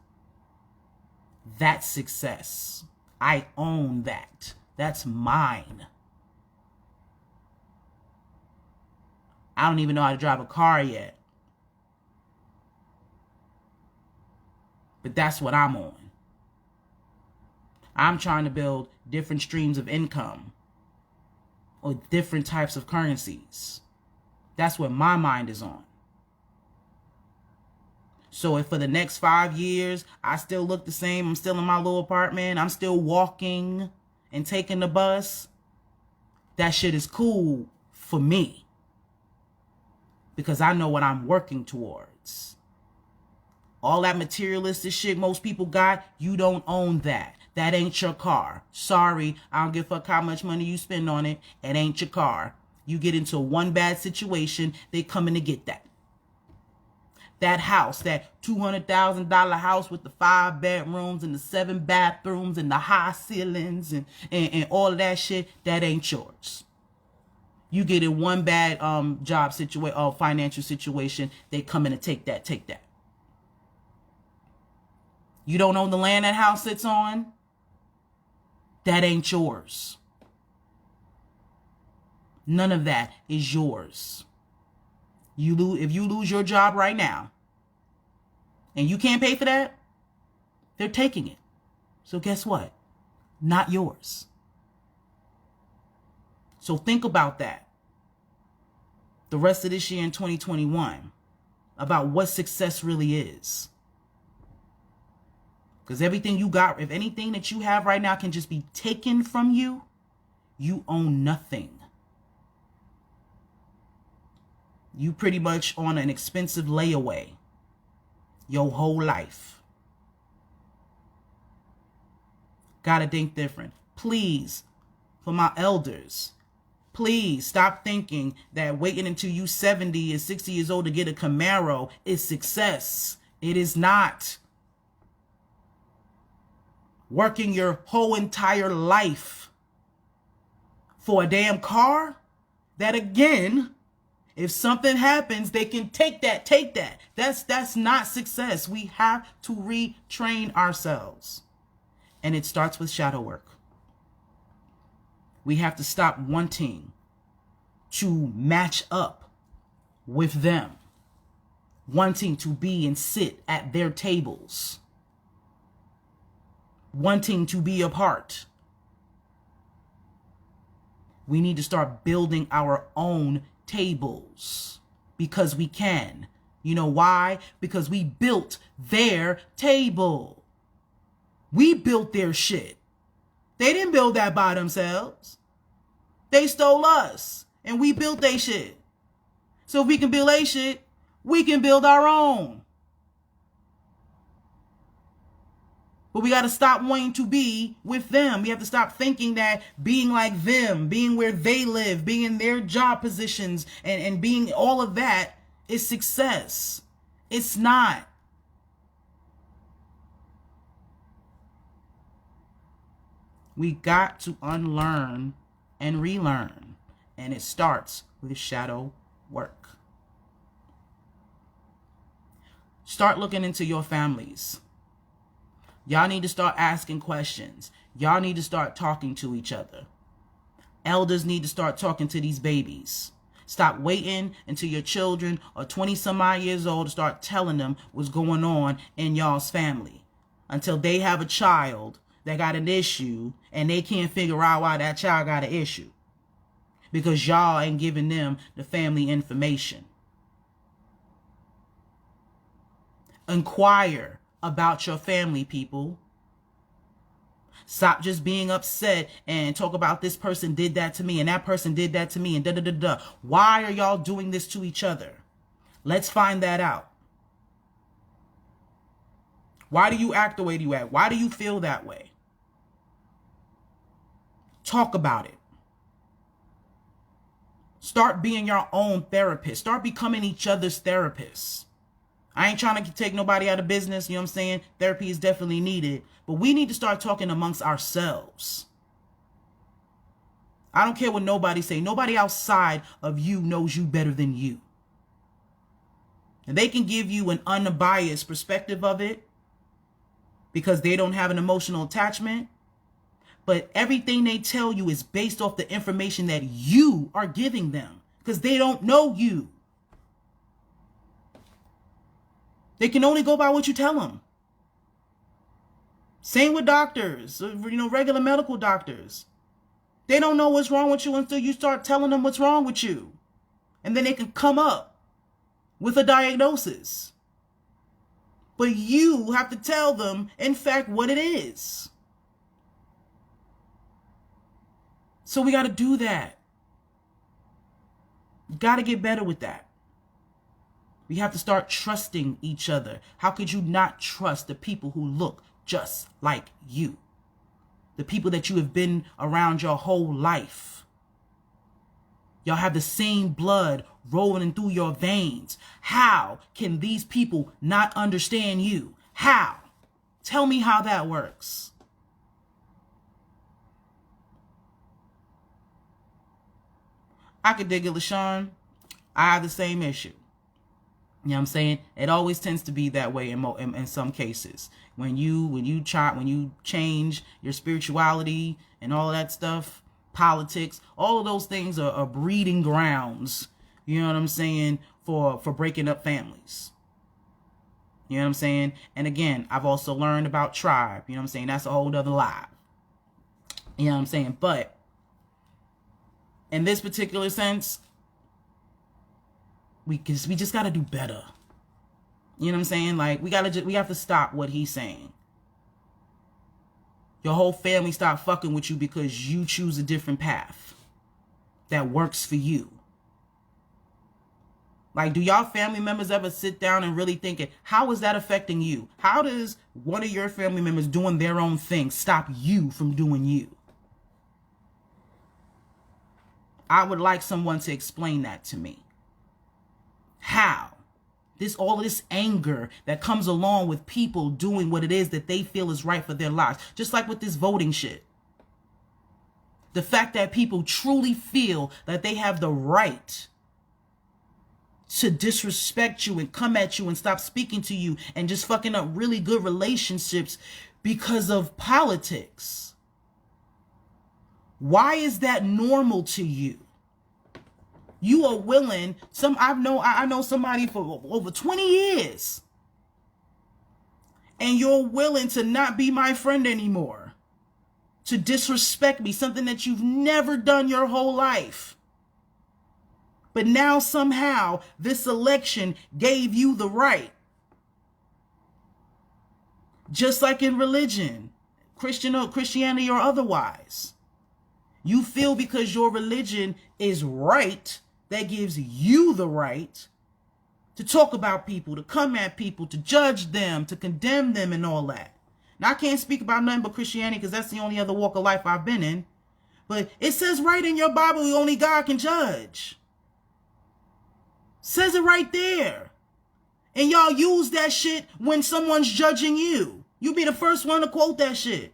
That's success. I own that. That's mine. I don't even know how to drive a car yet. But that's what I'm on. I'm trying to build different streams of income or different types of currencies. That's what my mind is on. So if for the next 5 years, I still look the same, I'm still in my little apartment, I'm still walking and taking the bus, that shit is cool for me. Because I know what I'm working towards. All that materialistic shit most people got, you don't own that. That ain't your car. Sorry, I don't give a fuck how much money you spend on it. It ain't your car. You get into one bad situation, they coming to get that. That house, that $200,000 house with the 5 bedrooms and the 7 bathrooms and the high ceilings and all of that shit, that ain't yours. You get in one bad job situation or financial situation, they come in to take that. You don't own the land that house sits on? That ain't yours. None of that is yours. If you lose your job right now and you can't pay for that, they're taking it. So guess what? Not yours. So think about that. The rest of this year in 2021, about what success really is. Because everything you got, if anything that you have right now can just be taken from you, you own nothing. You pretty much on an expensive layaway your whole life. Gotta think different. Please, for my elders, please stop thinking that waiting until you 70 or 60 years old to get a Camaro is success. It is not. Working your whole entire life for a damn car, that again, if something happens, they can take that. That's not success. We have to retrain ourselves. And it starts with shadow work. We have to stop wanting to match up with them. Wanting to be and sit at their tables. Wanting to be a part. We need to start building our own tables because we can. You know why? Because we built their table. We built their shit. They didn't build that by themselves. They stole us and we built their shit. So if we can build their shit, we can build our own. But we got to stop wanting to be with them. We have to stop thinking that being like them, being where they live, being in their job positions, and being all of that is success. It's not. We got to unlearn and relearn. And it starts with shadow work. Start looking into your families. Y'all need to start asking questions. Y'all need to start talking to each other. Elders need to start talking to these babies. Stop waiting until your children are 20 some odd years old to start telling them what's going on in y'all's family. Until they have a child that got an issue and they can't figure out why that child got an issue. Because y'all ain't giving them the family information. Inquire about your family, people. Stop just being upset and talk about this person did that to me and that person did that to me and da-da-da-da. Why are y'all doing this to each other? Let's find that out. Why do you act the way you act? Why do you feel that way? Talk about it. Start being your own therapist. Start becoming each other's therapists. I ain't trying to take nobody out of business, you know what I'm saying? Therapy is definitely needed. But we need to start talking amongst ourselves. I don't care what nobody say. Nobody outside of you knows you better than you. And they can give you an unbiased perspective of it. because they don't have an emotional attachment. But everything they tell you is based off the information that you are giving them, because they don't know you. They can only go by what you tell them. Same with doctors, regular medical doctors. They don't know what's wrong with you until you start telling them what's wrong with you. And then they can come up with a diagnosis. But you have to tell them, in fact, what it is. So we got to do that. You got to get better with that. We have to start trusting each other. How could you not trust the people who look just like you? The people that you have been around your whole life. Y'all have the same blood rolling through your veins. How can these people not understand you? How? Tell me how that works. I could dig it, LaShawn. I have the same issue. You know what I'm saying? It always tends to be that way in some cases. When you change your spirituality and all that stuff, politics, all of those things are breeding grounds, you know what I'm saying, for breaking up families. You know what I'm saying? And again, I've also learned about tribe. You know what I'm saying? That's a whole other lie. You know what I'm saying? But in this particular sense, we just got to do better. You know what I'm saying? Like, we have to stop what he's saying. Your whole family stop fucking with you because you choose a different path that works for you. Like, do y'all family members ever sit down and really think, how is that affecting you? How does one of your family members doing their own thing stop you from doing you? I would like someone to explain that to me. How? All of this anger that comes along with people doing what it is that they feel is right for their lives. Just like with this voting shit. The fact that people truly feel that they have the right to disrespect you and come at you and stop speaking to you and just fucking up really good relationships because of politics. Why is that normal to you? You are willing, I know somebody for over 20 years. And you're willing to not be my friend anymore. To disrespect me, something that you've never done your whole life. But now somehow this election gave you the right. Just like in religion, Christianity or otherwise. You feel because your religion is right, that gives you the right to talk about people, to come at people, to judge them, to condemn them and all that. Now, I can't speak about nothing but Christianity because that's the only other walk of life I've been in. But it says right in your Bible, only God can judge. Says it right there. And y'all use that shit when someone's judging you. You be the first one to quote that shit.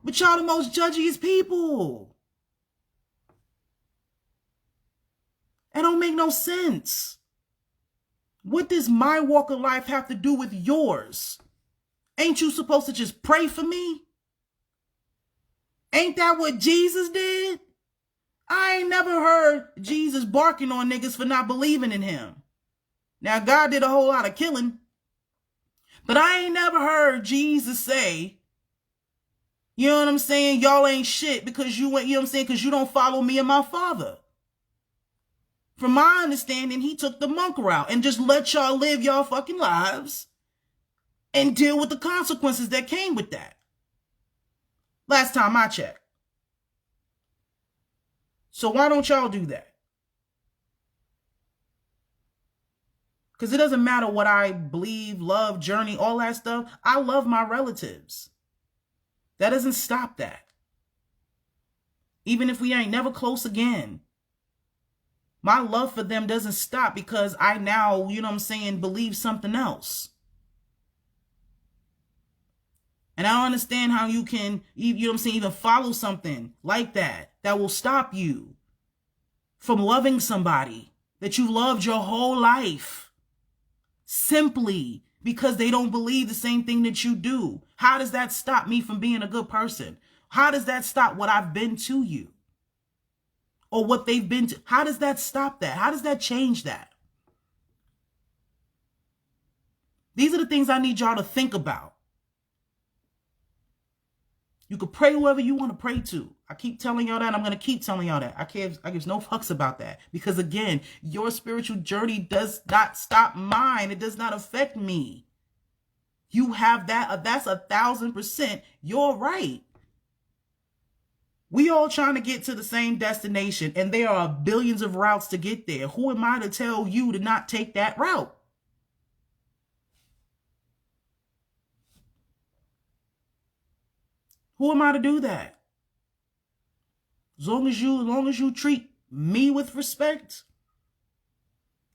But y'all the most judgiest people. It don't make no sense. What does my walk of life have to do with yours? Ain't you supposed to just pray for me? Ain't that what Jesus did? I ain't never heard Jesus barking on niggas for not believing in him. Now, God did a whole lot of killing, but I ain't never heard Jesus say, you know what I'm saying, y'all ain't shit because you know what I'm saying, because you don't follow me and my Father. From my understanding, he took the monk route and just let y'all live y'all fucking lives and deal with the consequences that came with that. Last time I checked. So why don't y'all do that? Because it doesn't matter what I believe, love, journey, all that stuff. I love my relatives. That doesn't stop that. Even if we ain't never close again. My love for them doesn't stop because I now, you know what I'm saying, believe something else. And I don't understand how you can, you know what I'm saying, even follow something like that will stop you from loving somebody that you loved your whole life. Simply because they don't believe the same thing that you do. How does that stop me from being a good person? How does that stop what I've been to you? Or what they've been to? How does that stop that? How does that change that? These are the things I need y'all to think about. You could pray whoever you want to pray to. I keep telling y'all that, and I'm going to keep telling y'all that. I give no fucks about that. Because again, your spiritual journey does not stop mine. It does not affect me. You have that. That's 1,000% your right. We all trying to get to the same destination, and there are billions of routes to get there. Who am I to tell you to not take that route? Who am I to do that? As long as you treat me with respect.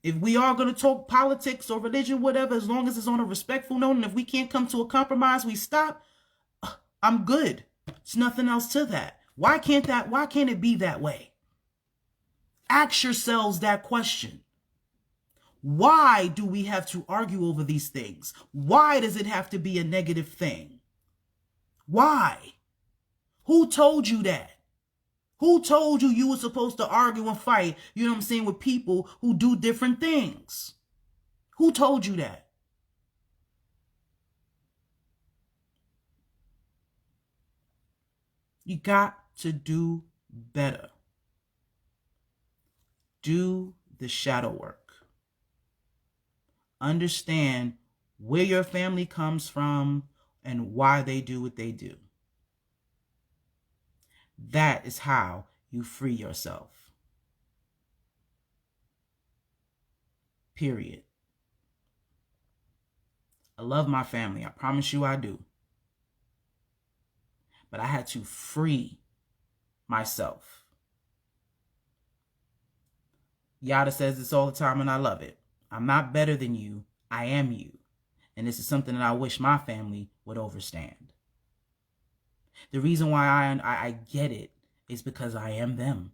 If we are going to talk politics or religion, whatever, as long as it's on a respectful note, and if we can't come to a compromise, we stop. I'm good. It's nothing else to that. Why can't it be that way? Ask yourselves that question. Why do we have to argue over these things? Why does it have to be a negative thing? Why? Who told you that? Who told you you were supposed to argue and fight, you know what I'm saying, with people who do different things? Who told you that? You got to do better. Do the shadow work. Understand where your family comes from and why they do what they do. That is how you free yourself. Period. I love my family. I promise you I do. But I had to free myself. Yada says this all the time, and I love it. I'm not better than you. I am you. And this is something that I wish my family would understand. The reason why I get it is because I am them.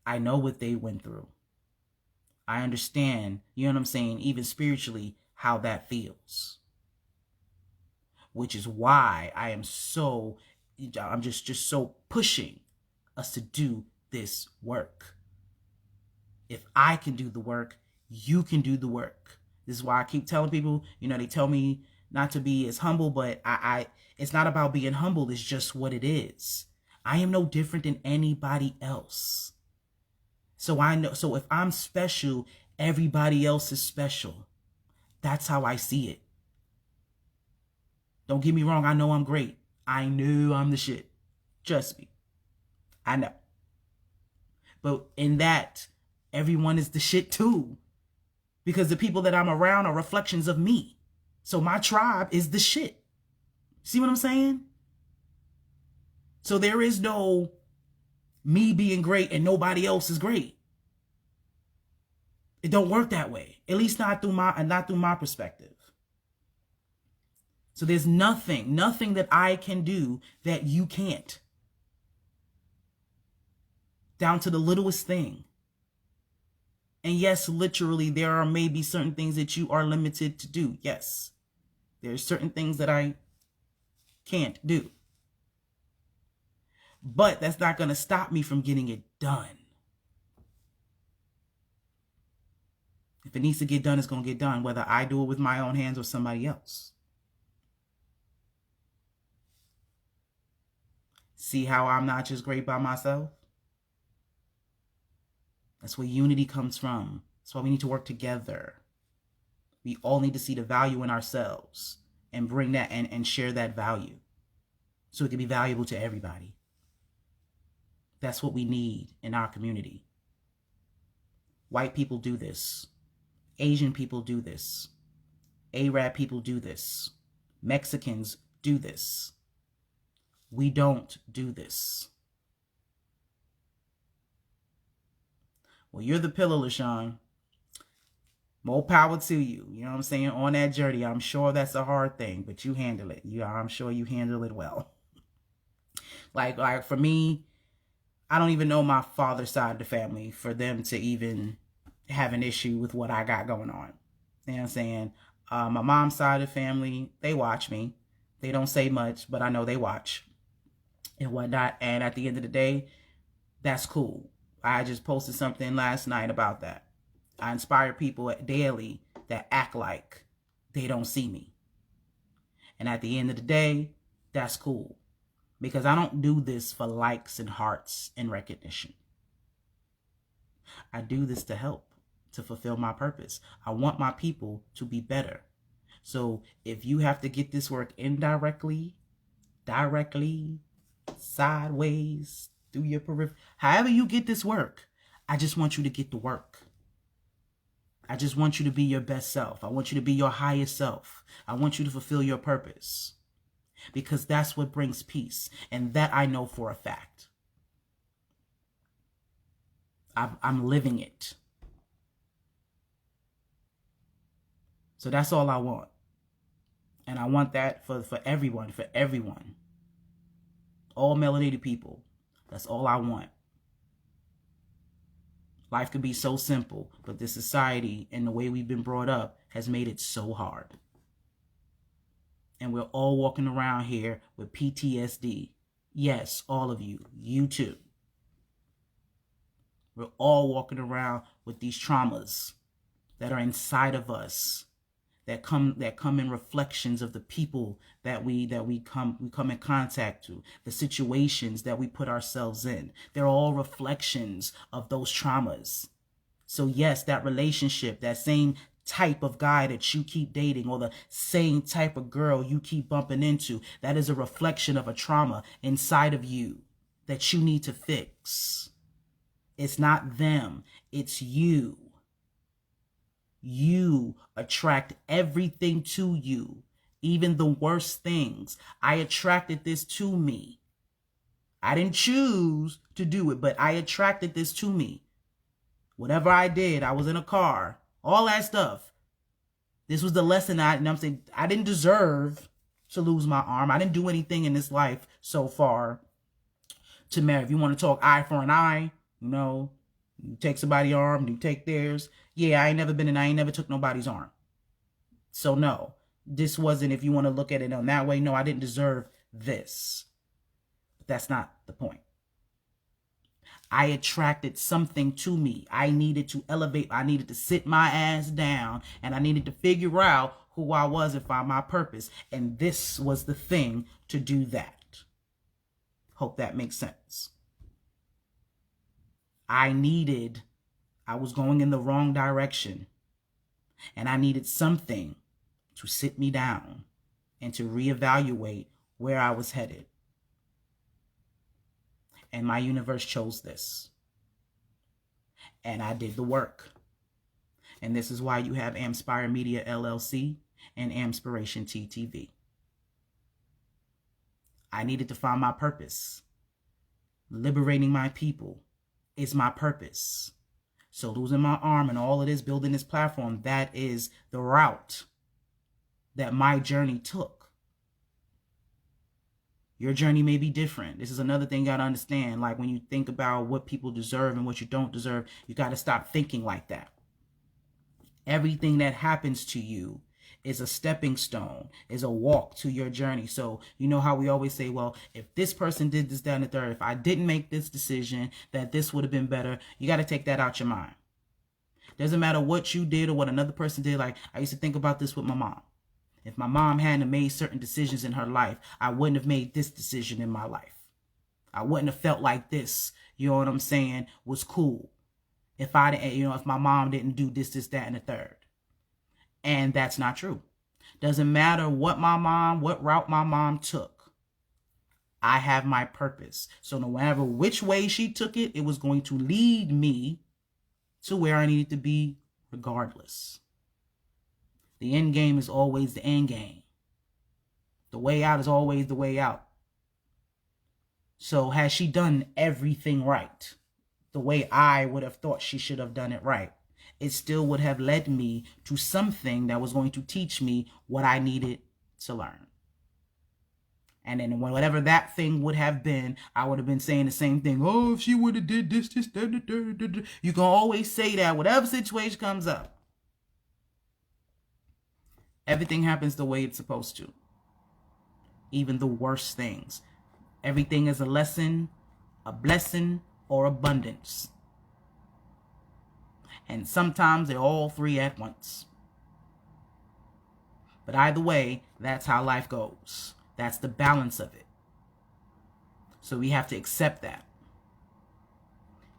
I know what they went through. I understand, you know what I'm saying, even spiritually, how that feels. Which is why I'm just so pushing us to do this work. If I can do the work, you can do the work. This is why I keep telling people, you know, they tell me not to be as humble, but it's not about being humble. It's just what it is. I am no different than anybody else. So I know, so if I'm special, everybody else is special. That's how I see it. Don't get me wrong. I know I'm great. I know I'm the shit. Trust me. I know. But in that, everyone is the shit too. Because the people that I'm around are reflections of me. So my tribe is the shit. See what I'm saying? So there is no me being great and nobody else is great. It don't work that way. At least not through my perspective. So there's nothing that I can do that you can't. Down to the littlest thing. And yes, literally, there are maybe certain things that you are limited to do. Yes. There's certain things that I can't do. But that's not going to stop me from getting it done. If it needs to get done, it's going to get done, whether I do it with my own hands or somebody else. See how I'm not just great by myself? That's where unity comes from. That's why we need to work together. We all need to see the value in ourselves and bring that and share that value so it can be valuable to everybody. That's what we need in our community. White people do this. Asian people do this. Arab people do this. Mexicans do this. We don't do this. Well, you're the pillar, LaShawn. More power to you. You know what I'm saying? On that journey, I'm sure that's a hard thing, but you handle it. I'm sure you handle it well. Like for me, I don't even know my father's side of the family for them to even have an issue with what I got going on. You know what I'm saying? My mom's side of the family, they watch me. They don't say much, but I know they watch and whatnot. And at the end of the day, that's cool. I just posted something last night about that. I inspire people daily that act like they don't see me. And at the end of the day, that's cool. Because I don't do this for likes and hearts and recognition. I do this to help, to fulfill my purpose. I want my people to be better. So if you have to get this work indirectly, directly, sideways, through your periphery, however you get this work, I just want you to get the work. I just want you to be your best self. I want you to be your highest self. I want you to fulfill your purpose. Because that's what brings peace. And that I know for a fact. I'm living it. So that's all I want. And I want that for everyone, for everyone. All melanated people. That's all I want. Life could be so simple, but this society and the way we've been brought up has made it so hard. And we're all walking around here with PTSD. Yes, all of you. You too. We're all walking around with these traumas that are inside of us, that come in reflections of the people that we come in contact to, the situations that we put ourselves in. They're all reflections of those traumas. So yes, that relationship, that same type of guy that you keep dating, or the same type of girl you keep bumping into, that is a reflection of a trauma inside of you that you need to fix. It's not them, it's you. You attract everything to you, even the worst things. I attracted this to me. I didn't choose to do it, but I attracted this to me. Whatever I did, I was in a car, all that stuff. This was the lesson I'm saying, I didn't deserve to lose my arm. I didn't do anything in this life so far to merit. If you want to talk eye for an eye, you take somebody's arm, you take theirs. Yeah, I ain't never took nobody's arm. So no, this wasn't, if you want to look at it on that way, no, I didn't deserve this. But that's not the point. I attracted something to me. I needed to elevate. I needed to sit my ass down, and I needed to figure out who I was and find my purpose. And this was the thing to do that. Hope that makes sense. I was going in the wrong direction, and I needed something to sit me down and to reevaluate where I was headed. And my universe chose this. And I did the work. And this is why you have AMPspire Media LLC and AMPspirationTTV. I needed to find my purpose. Liberating my people is my purpose. So losing my arm and all of this, building this platform, that is the route that my journey took. Your journey may be different. This is another thing you got to understand. Like when you think about what people deserve and what you don't deserve, you got to stop thinking like that. Everything that happens to you is a stepping stone, is a walk to your journey. So you know how we always say, well, if this person did this, that, and the third, if I didn't make this decision, that this would have been better. You got to take that out your mind. Doesn't matter what you did or what another person did. Like I used to think about this with my mom. If my mom hadn't made certain decisions in her life, I wouldn't have made this decision in my life. I wouldn't have felt like this, you know what I'm saying, was cool. If if my mom didn't do this, that, and the third. And that's not true. Doesn't matter what route my mom took. I have my purpose. So no matter which way she took it, it was going to lead me to where I needed to be regardless. The end game is always the end game. The way out is always the way out. So has she done everything right? The way I would have thought she should have done it right. It still would have led me to something that was going to teach me what I needed to learn. And then whatever that thing would have been, I would have been saying the same thing. Oh, if she would have did this, that. You can always say that whatever situation comes up. Everything happens the way it's supposed to. Even the worst things. Everything is a lesson, a blessing, or abundance. And sometimes they're all three at once. But either way, that's how life goes. That's the balance of it. So we have to accept that.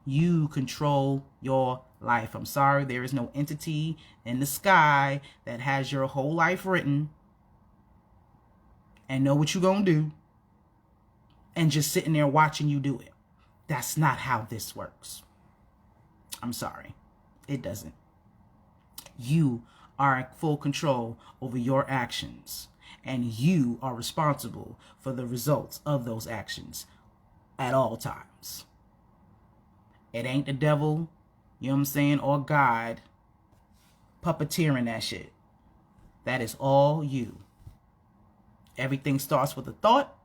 You control your life. I'm sorry, there is no entity in the sky that has your whole life written and know what you're going to do and just sitting there watching you do it. That's not how this works. I'm sorry. It doesn't. You are in full control over your actions, and you are responsible for the results of those actions at all times. It ain't the devil, you know what I'm saying, or God puppeteering that shit. That is all you. Everything starts with a thought,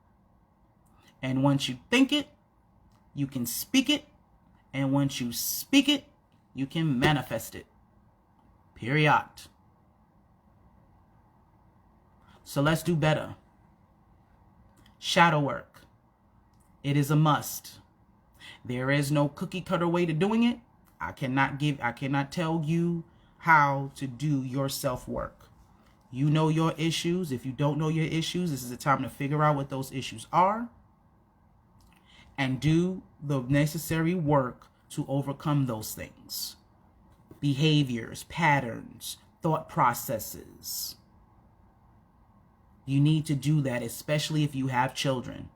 and once you think it, you can speak it, and once you speak it, you can manifest it. Period. So let's do better. Shadow work. It is a must. There is no cookie cutter way to doing it. I cannot tell you how to do your self work. You know your issues. If you don't know your issues, this is the time to figure out what those issues are and do the necessary work to overcome those things. Behaviors, patterns, thought processes. You need to do that, especially if you have children.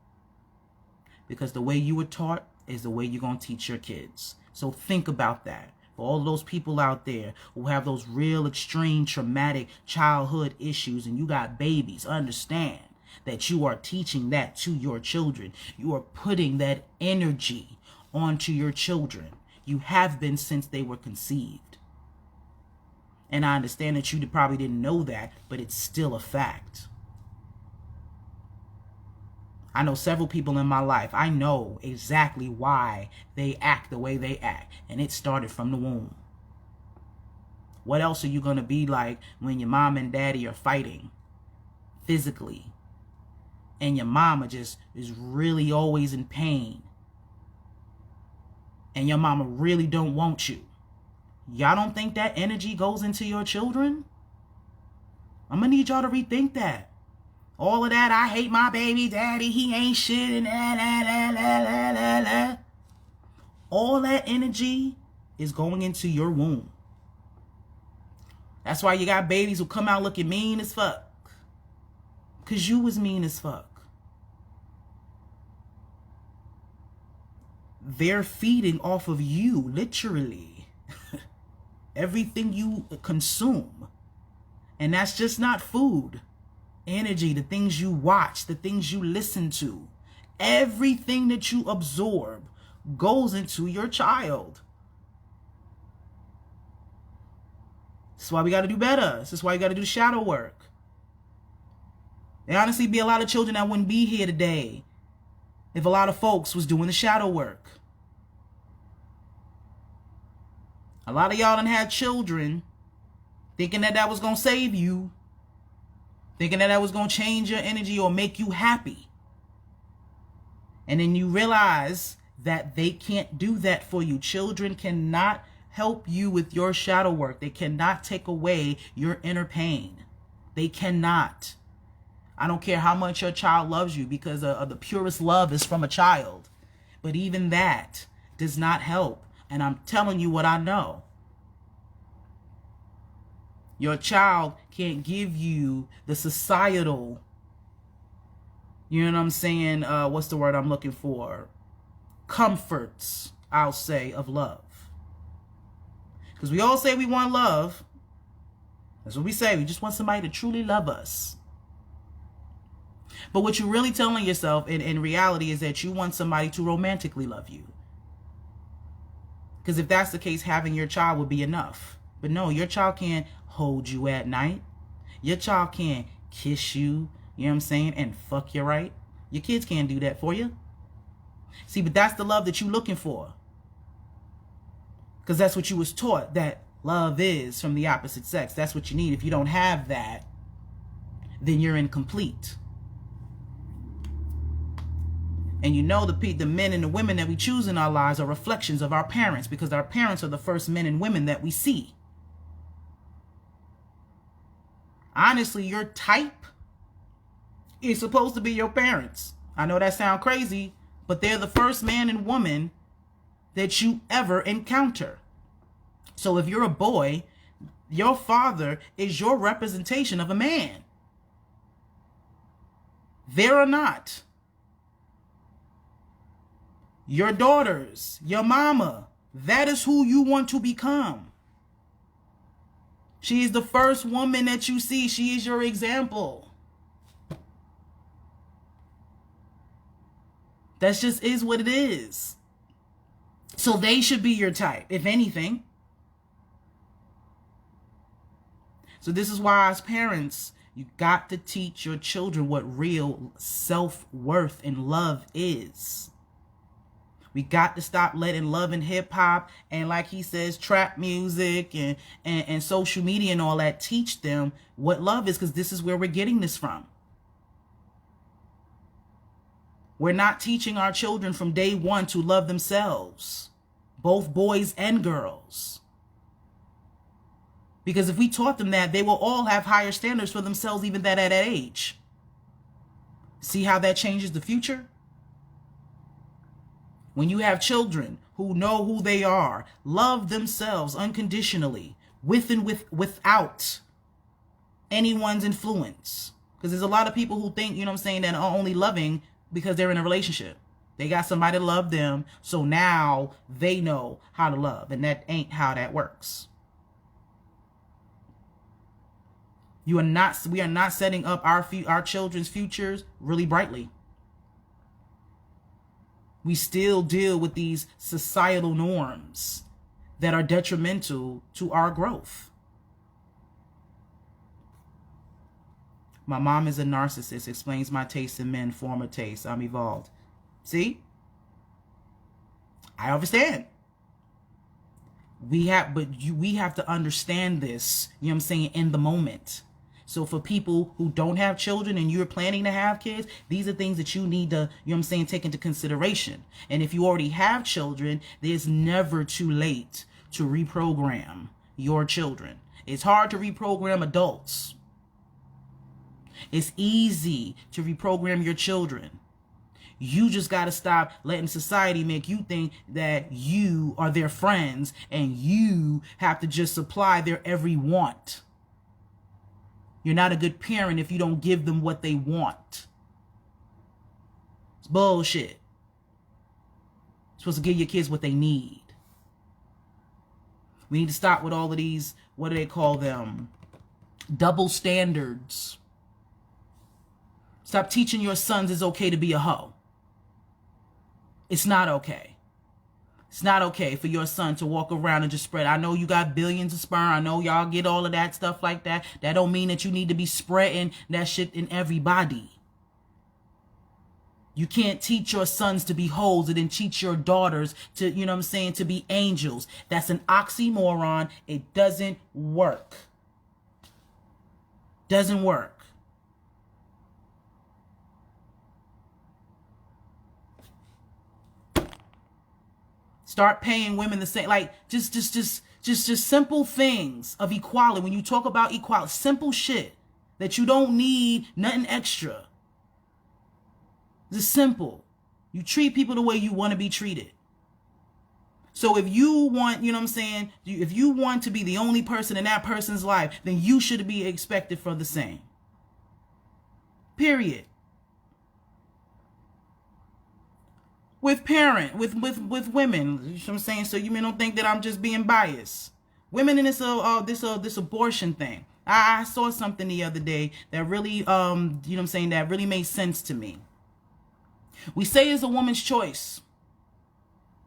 Because the way you were taught is the way you're going to teach your kids. So think about that. For all those people out there who have those real extreme traumatic childhood issues and you got babies, understand that you are teaching that to your children. You are putting that energy onto your children. You have been since they were conceived. And I understand that you probably didn't know that, but it's still a fact. I know several people in my life. I know exactly why they act the way they act. And it started from the womb. What else are you going to be like when your mom and daddy are fighting physically? And your mama just is really always in pain. And your mama really don't want you. Y'all don't think that energy goes into your children? I'm going to need y'all to rethink that. All of that, I hate my baby daddy, he ain't shit, and all that energy is going into your womb. That's why you got babies who come out looking mean as fuck. Because you was mean as fuck. They're feeding off of you, literally. Everything you consume. And that's just not food. Energy, the things you watch, the things you listen to, everything that you absorb goes into your child. This is why we got to do better. This is why you got to do shadow work. There honestly be a lot of children that wouldn't be here today if a lot of folks was doing the shadow work. A lot of y'all done had children thinking that that was going to save you. Thinking that was going to change your energy or make you happy. And then you realize that they can't do that for you. Children cannot help you with your shadow work. They cannot take away your inner pain. They cannot. I don't care how much your child loves you, because the purest love is from a child. But even that does not help. And I'm telling you what I know. Your child can't give you the societal, you know what I'm saying? What's the word I'm looking for? Comforts, I'll say, of love. Because we all say we want love. That's what we say. We just want somebody to truly love us. But what you're really telling yourself in reality is that you want somebody to romantically love you. Because if that's the case, having your child would be enough. But no, your child can't hold you at night. Your child can't kiss you, you know what I'm saying, and fuck you right. Your kids can't do that for you. See, but that's the love that you're looking for. Because that's what you was taught, that love is from the opposite sex. That's what you need. If you don't have that, then you're incomplete. And you know, the men and the women that we choose in our lives are reflections of our parents, because our parents are the first men and women that we see. Honestly, your type is supposed to be your parents. I know that sounds crazy, but they're the first man and woman that you ever encounter. So if you're a boy, your father is your representation of a man. There or not. Your daughters, your mama, that is who you want to become. She is the first woman that you see. She is your example. That just is what it is. So they should be your type, if anything. So this is why, as parents, you got to teach your children what real self-worth and love is. We got to stop letting love and hip-hop and, like he says, trap music and social media and all that teach them what love is, because this is where we're getting this from. We're not teaching our children from day one to love themselves, both boys and girls. Because if we taught them that, they will all have higher standards for themselves even at that age. See how that changes the future? When you have children who know who they are, love themselves unconditionally, with and without anyone's influence. Because there's a lot of people who think, you know what I'm saying, that are only loving because they're in a relationship. They got somebody to love them, so now they know how to love. And that ain't how that works. We are not setting up our children's futures really brightly. We still deal with these societal norms that are detrimental to our growth. My mom is a narcissist, explains my taste in men, former taste. I'm evolved. See? I understand. We have to understand this, you know what I'm saying, in the moment. So for people who don't have children and you're planning to have kids, these are things that you need to, you know what I'm saying, take into consideration. And if you already have children, there's never too late to reprogram your children. It's hard to reprogram adults. It's easy to reprogram your children. You just got to stop letting society make you think that you are their friends and you have to just supply their every want. You're not a good parent if you don't give them what they want. It's bullshit. You're supposed to give your kids what they need. We need to stop with all of these, what do they call them? Double standards. Stop teaching your sons it's okay to be a hoe. It's not okay. It's not okay for your son to walk around and just spread. I know you got billions of sperm. I know y'all get all of that stuff like that. That don't mean that you need to be spreading that shit in everybody. You can't teach your sons to be hoes and then teach your daughters to, you know what I'm saying, to be angels. That's an oxymoron. It doesn't work. Doesn't work. Start paying women the same, like just simple things of equality. When you talk about equality, simple shit that you don't need nothing extra. It's simple. You treat people the way you want to be treated. So if you want, you know what I'm saying, if you want to be the only person in that person's life, then you should be expected for the same. Period. With women, you know what I'm saying? So you may don't think that I'm just being biased. Women in this abortion thing. I saw something the other day that really, you know what I'm saying, that really made sense to me. We say it's a woman's choice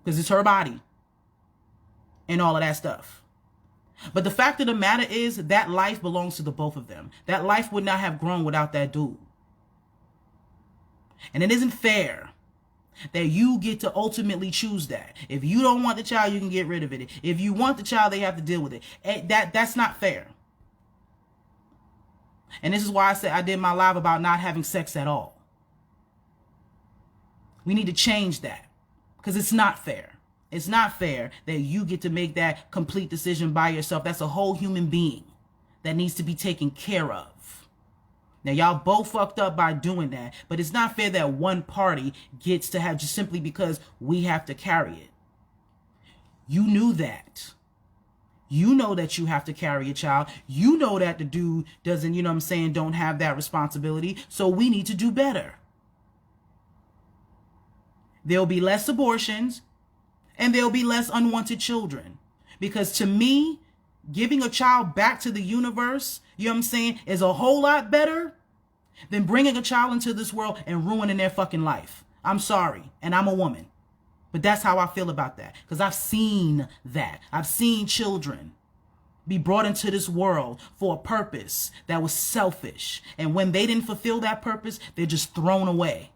because it's her body and all of that stuff. But the fact of the matter is that life belongs to the both of them. That life would not have grown without that dude. And it isn't fair that you get to ultimately choose that. If you don't want the child, you can get rid of it. If you want the child, they have to deal with it. That's not fair. And this is why I said I did my live about not having sex at all. We need to change that because it's not fair. It's not fair that you get to make that complete decision by yourself. That's a whole human being that needs to be taken care of. Now, y'all both fucked up by doing that, but it's not fair that one party gets to have just simply because we have to carry it. You knew that. You know that you have to carry a child. You know that the dude doesn't, you know what I'm saying, don't have that responsibility. So we need to do better. There'll be less abortions and there'll be less unwanted children. Because to me, giving a child back to the universe, you know what I'm saying, is a whole lot better than bringing a child into this world and ruining their fucking life. I'm sorry, and I'm a woman. But that's how I feel about that. Because I've seen that. I've seen children be brought into this world for a purpose that was selfish. And when they didn't fulfill that purpose, they're just thrown away.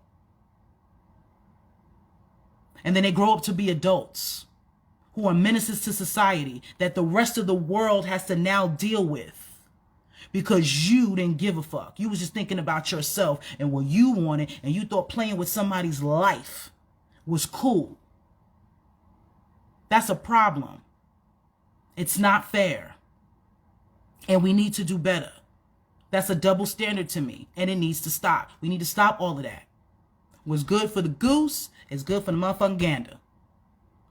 And then they grow up to be adults who are menaces to society that the rest of the world has to now deal with. Because you didn't give a fuck. You was just thinking about yourself and what you wanted. And you thought playing with somebody's life was cool. That's a problem. It's not fair. And we need to do better. That's a double standard to me. And it needs to stop. We need to stop all of that. What's good for the goose is good for the motherfucking gander.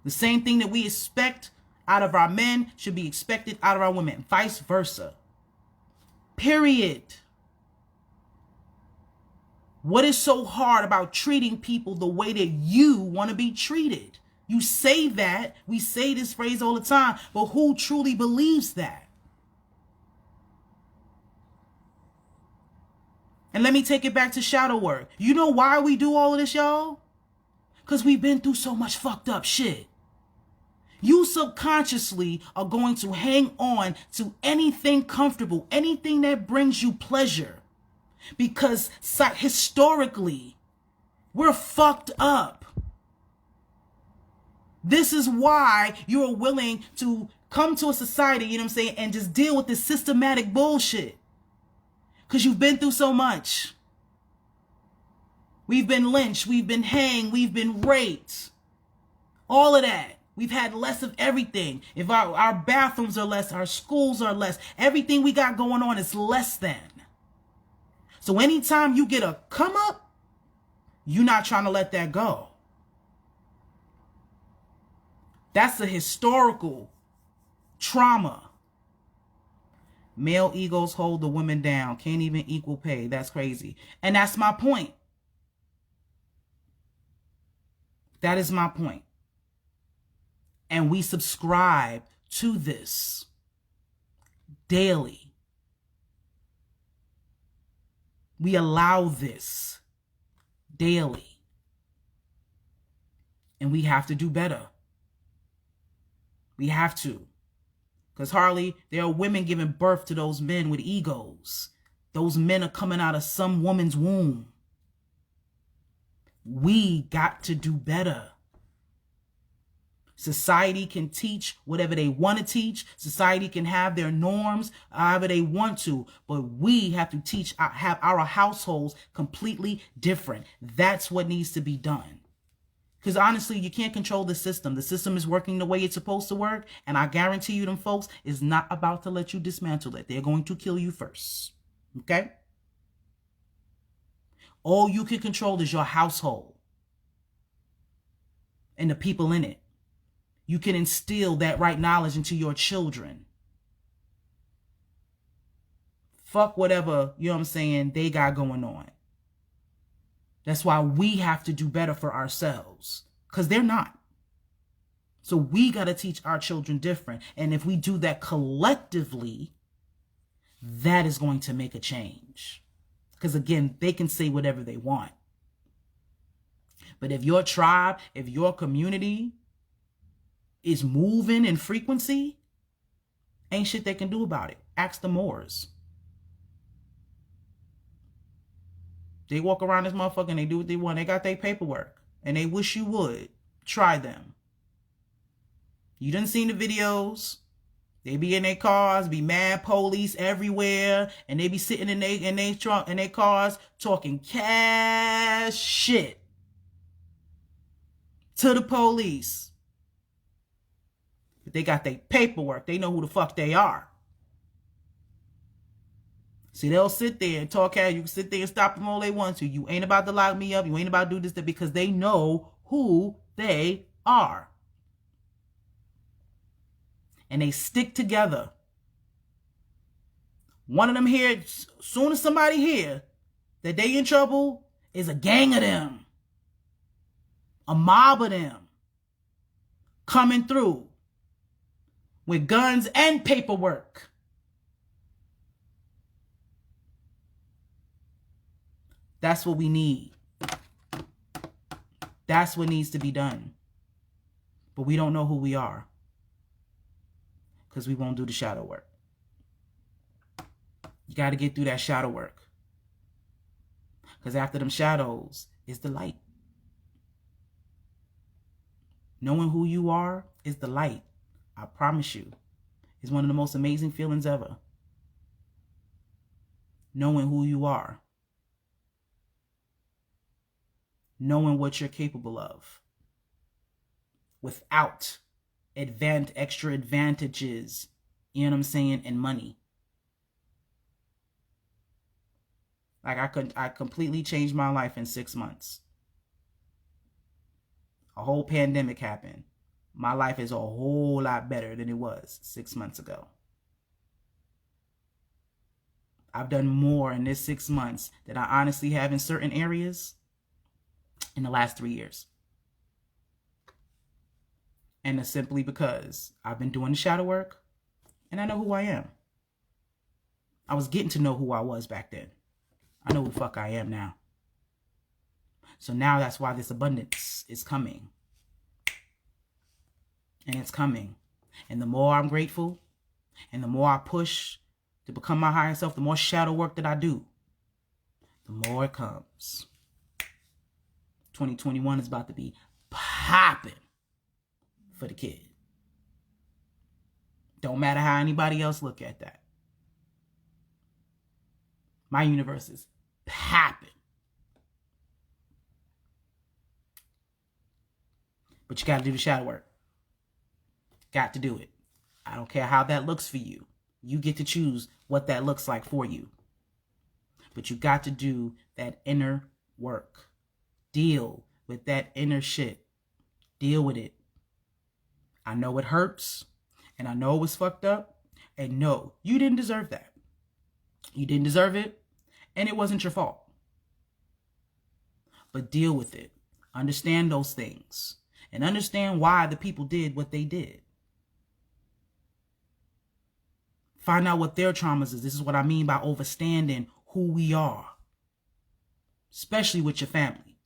The same thing that we expect out of our men should be expected out of our women. Vice versa. Period. What is so hard about treating people the way that you want to be treated? You say that. We say this phrase all the time. But who truly believes that? And let me take it back to shadow work. You know why we do all of this, y'all? Because we've been through so much fucked up shit. You subconsciously are going to hang on to anything comfortable, anything that brings you pleasure. Because historically, we're fucked up. This is why you're willing to come to a society, you know what I'm saying, and just deal with this systematic bullshit. Because you've been through so much. We've been lynched, we've been hanged, we've been raped. All of that. We've had less of everything. If our bathrooms are less, our schools are less, everything we got going on is less than. So anytime you get a come up, you're not trying to let that go. That's a historical trauma. Male egos hold the women down. Can't even equal pay. That's crazy. And that's my point. That is my point. And we subscribe to this daily. We allow this daily. And we have to do better. We have to. Because Harley, there are women giving birth to those men with egos. Those men are coming out of some woman's womb. We got to do better. Society can teach whatever they want to teach. Society can have their norms however they want to. But we have to have our households completely different. That's what needs to be done. Because honestly, you can't control the system. The system is working the way it's supposed to work. And I guarantee you them folks is not about to let you dismantle it. They're going to kill you first. Okay? All you can control is your household and the people in it. You can instill that right knowledge into your children. Fuck whatever, you know what I'm saying, they got going on. That's why we have to do better for ourselves. Because they're not. So we got to teach our children different. And if we do that collectively, that is going to make a change. Because again, they can say whatever they want. But if your tribe, if your community is moving in frequency, ain't shit they can do about it. Ask the Moors. They walk around this motherfucker and they do what they want. They got their paperwork. And they wish you would. Try them. You done seen the videos. They be in their cars, be mad police everywhere, and they be sitting in their trunk in their cars talking cash shit to the police. But they got their paperwork. They know who the fuck they are. See, they'll sit there and talk cash. You can sit there and stop them all they want to. You ain't about to lock me up. You ain't about to do this, because they know who they are. And they stick together. One of them here, soon as somebody hear that they in trouble, is a gang of them. A mob of them. Coming through. With guns and paperwork. That's what we need. That's what needs to be done. But we don't know who we are. Because we won't do the shadow work. You got to get through that shadow work. Because after them shadows is the light. Knowing who you are is the light. I promise you. It's one of the most amazing feelings ever. Knowing who you are. Knowing what you're capable of. Without extra advantages. You know what I'm saying? And money. Like I completely changed my life in 6 months. A whole pandemic happened. My life is a whole lot better than it was 6 months ago. I've done more in this 6 months than I honestly have in certain areas in the last 3 years. And it's simply because I've been doing the shadow work and I know who I am. I was getting to know who I was back then. I know who the fuck I am now. So now that's why this abundance is coming. And it's coming. And the more I'm grateful and the more I push to become my higher self, the more shadow work that I do, the more it comes. 2021 is about to be popping for the kid. Don't matter how anybody else look at that. My universe is popping. But you got to do the shadow work. Got to do it. I don't care how that looks for you. You get to choose what that looks like for you. But you got to do that inner work. Deal with that inner shit. Deal with it. I know it hurts. And I know it was fucked up. And no, you didn't deserve that. You didn't deserve it. And it wasn't your fault. But deal with it. Understand those things. And understand why the people did what they did. Find out what their traumas is. This is what I mean by understanding who we are. Especially with your family.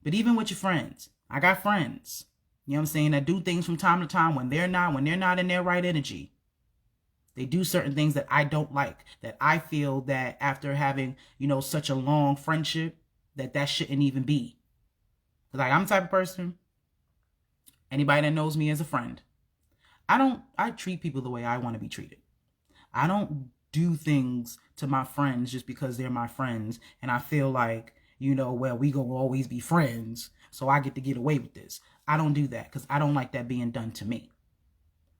But even with your friends. I got friends. You know what I'm saying? That do things from time to time when they're not in their right energy. They do certain things that I don't like. That I feel that after having, such a long friendship, that shouldn't even be. Like, I'm the type of person, anybody that knows me as a friend, I treat people the way I want to be treated. I don't do things to my friends just because they're my friends. And I feel like, well, we gonna always be friends, so I get to get away with this. I don't do that because I don't like that being done to me.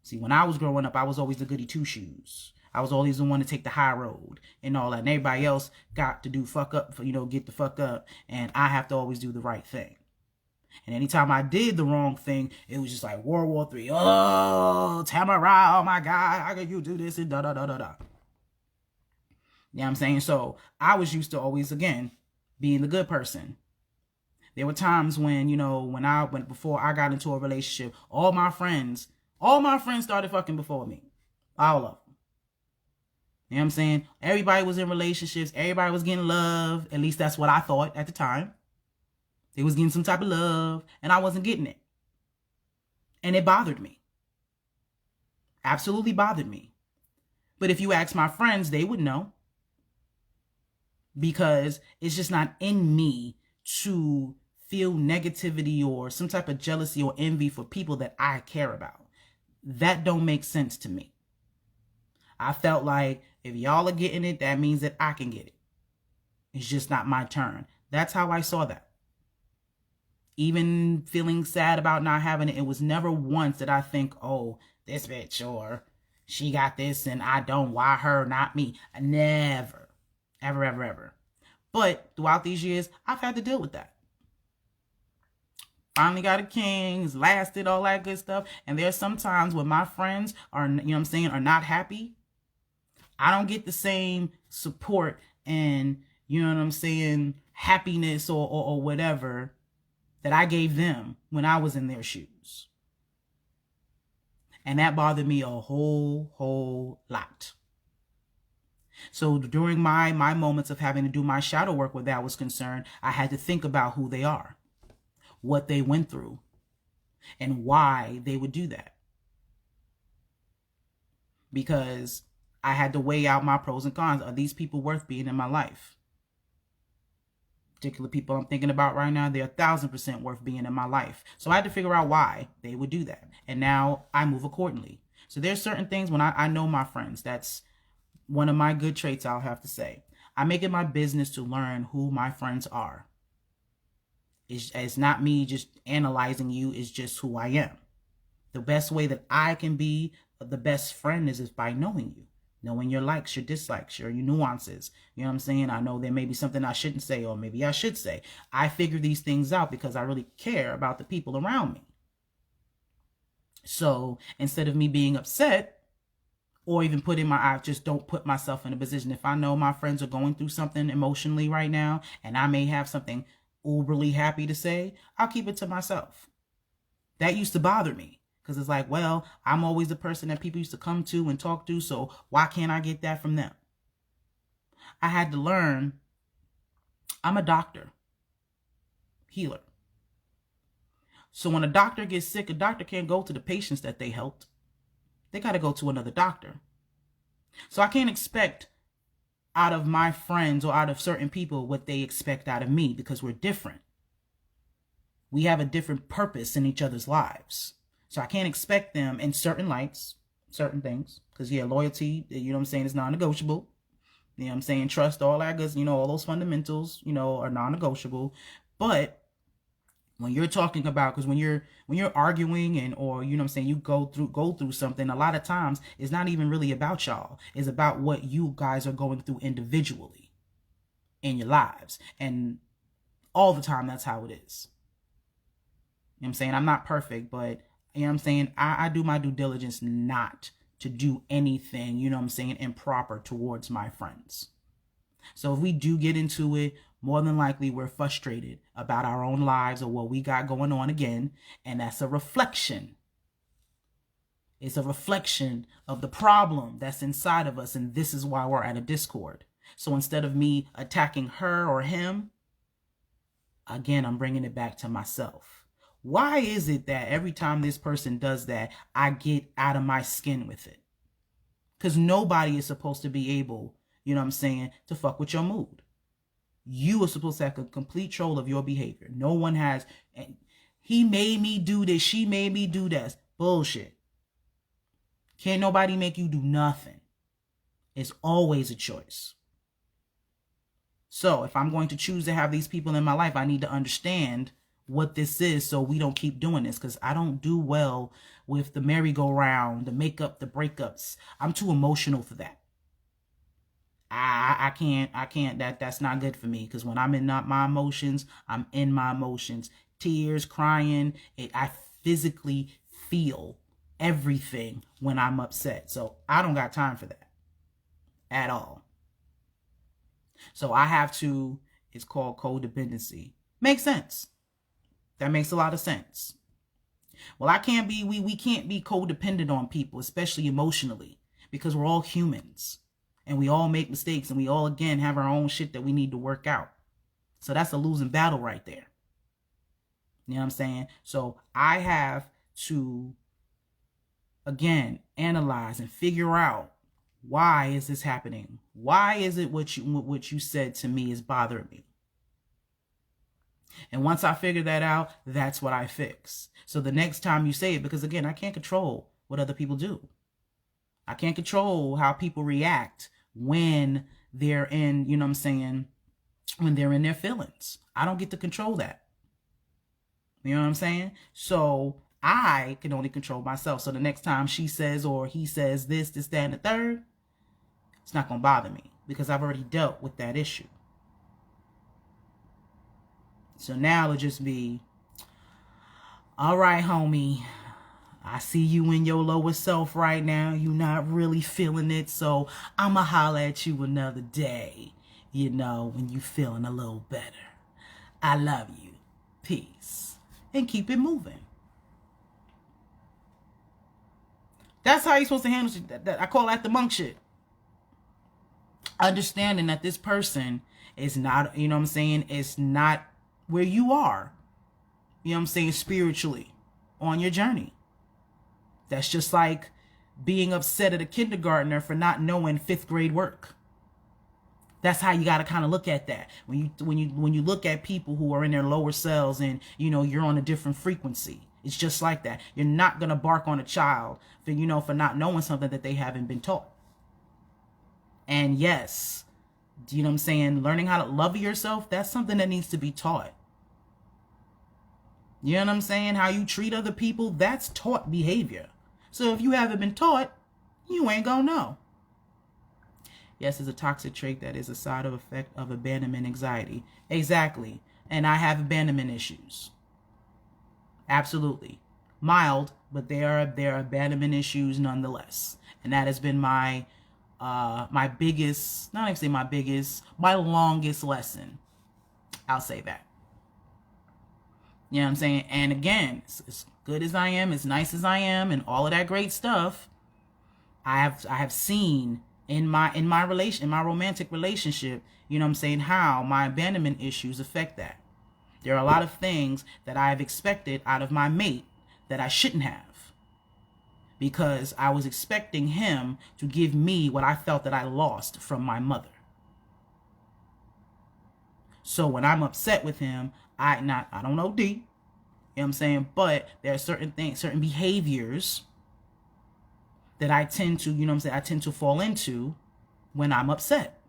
See, when I was growing up, I was always the goody two-shoes. I was always the one to take the high road and all that. And everybody else got to do fuck up, get the fuck up. And I have to always do the right thing. And anytime I did the wrong thing, it was just like World War III. Oh, Tamara, oh my God, how could you do this? And da-da-da-da-da. You know what I'm saying? So I was used to always, again, being the good person. There were times when, before I got into a relationship, all my friends started fucking before me. All of them. You know what I'm saying? Everybody was in relationships. Everybody was getting love. At least that's what I thought at the time. They was getting some type of love, and I wasn't getting it. And it bothered me. Absolutely bothered me. But if you ask my friends, they would know. Because it's just not in me to feel negativity or some type of jealousy or envy for people that I care about. that don't make sense to me. I felt like if y'all are getting it, that means that I can get it. It's just not my turn. That's how I saw that. Even feeling sad about not having it, it was never once that I think, oh, this bitch, or she got this and I don't. Why her, not me? Never. Ever, ever, ever. But throughout these years, I've had to deal with that. Finally got a king, it's lasted, all that good stuff. And there's some times when my friends are, you know what I'm saying, are not happy. I don't get the same support and, you know what I'm saying, happiness or whatever that I gave them when I was in their shoes. And that bothered me a whole lot. So during my moments of having to do my shadow work where that was concerned, I had to think about who they are, what they went through, and why they would do that. Because I had to weigh out my pros and cons. Are these people worth being in my life? Particular people I'm thinking about right now, they're 1,000% worth being in my life. So I had to figure out why they would do that. And now I move accordingly. So there's certain things when I know my friends. That's one of my good traits, I'll have to say. I make it my business to learn who my friends are. It's not me just analyzing you, it's just who I am. The best way that I can be the best friend is by knowing you. Knowing your likes, your dislikes, your nuances. You know what I'm saying? I know there may be something I shouldn't say, or maybe I should say. I figure these things out because I really care about the people around me. So instead of me being upset, or even I just don't put myself in a position. If I know my friends are going through something emotionally right now, and I may have something uberly happy to say, I'll keep it to myself. That used to bother me. Because it's like, well, I'm always the person that people used to come to and talk to, so why can't I get that from them? I had to learn, I'm a doctor, healer. So when a doctor gets sick, a doctor can't go to the patients that they helped. They got to go to another doctor. So I can't expect out of my friends or out of certain people what they expect out of me, because we're different. We have a different purpose in each other's lives. So I can't expect them in certain lights, certain things, because loyalty, you know what I'm saying, is non-negotiable. You know what I'm saying? Trust, all that good, all those fundamentals, are non-negotiable. But when you're talking about, because when you're arguing or you know what I'm saying, you go through something, a lot of times it's not even really about y'all. It's about what you guys are going through individually in your lives. And all the time, that's how it is. You know what I'm saying? I'm not perfect, but you know what I'm saying? I do my due diligence not to do anything, you know what I'm saying, improper towards my friends. So if we do get into it, more than likely we're frustrated about our own lives or what we got going on again. And that's a reflection. It's a reflection of the problem that's inside of us. And this is why we're at a discord. So instead of me attacking her or him, again, I'm bringing it back to myself. Why is it that every time this person does that, I get out of my skin with it? Because nobody is supposed to be able, you know what I'm saying, to fuck with your mood. You are supposed to have a complete control of your behavior. No one has. He made me do this. She made me do that. Bullshit. Can't nobody make you do nothing. It's always a choice. So if I'm going to choose to have these people in my life, I need to understand what this is so we don't keep doing this, because I don't do well with the merry-go-round, the makeup, the breakups. I'm too emotional for that. I can't, that's not good for me, because when I'm in not my emotions, I'm in my emotions. Tears, crying, I physically feel everything when I'm upset. So I don't got time for that at all. So I have to, it's called codependency. Makes sense. That makes a lot of sense. Well, we can't be codependent on people, especially emotionally, because we're all humans and we all make mistakes and we all, again, have our own shit that we need to work out. So that's a losing battle right there. You know what I'm saying? So I have to, again, analyze and figure out, why is this happening? Why is it what you said to me is bothering me? And once I figure that out, that's what I fix. So the next time you say it, because again, I can't control what other people do. I can't control how people react when they're in, you know what I'm saying, when they're in their feelings. I don't get to control that. You know what I'm saying? So I can only control myself. So the next time she says or he says this, that, and the third, it's not going to bother me because I've already dealt with that issue. So now it'll just be, all right, homie, I see you in your lower self right now. You're not really feeling it. So I'ma holler at you another day, you know, when you feeling a little better. I love you. Peace. And keep it moving. That's how you're supposed to handle shit. I call that the monk shit. Understanding that this person is not, you know what I'm saying, is not where you are. You know what I'm saying, spiritually on your journey. That's just like being upset at a kindergartner for not knowing 5th grade work. That's how you got to kind of look at that. When you look at people who are in their lower selves and, you know, you're on a different frequency. It's just like that. You're not going to bark on a child for, you know, for not knowing something that they haven't been taught. And yes, you know what I'm saying? Learning how to love yourself, that's something that needs to be taught. You know what I'm saying? How you treat other people, that's taught behavior. So if you haven't been taught, you ain't gonna know. Yes, it's a toxic trait that is a side effect of abandonment anxiety. Exactly. And I have abandonment issues. Absolutely. Mild, but there are abandonment issues nonetheless. And that has been my biggest, not even say my biggest, my longest lesson. I'll say that. You know what I'm saying? And again, as good as I am, as nice as I am, and all of that great stuff, I have seen in my romantic relationship, you know what I'm saying, how my abandonment issues affect that. There are a lot of things that I've expected out of my mate that I shouldn't have. Because I was expecting him to give me what I felt that I lost from my mother. So when I'm upset with him, I don't know D, you know what I'm saying? But there are certain things, certain behaviors that I tend to, you know what I'm saying, I tend to fall into when I'm upset.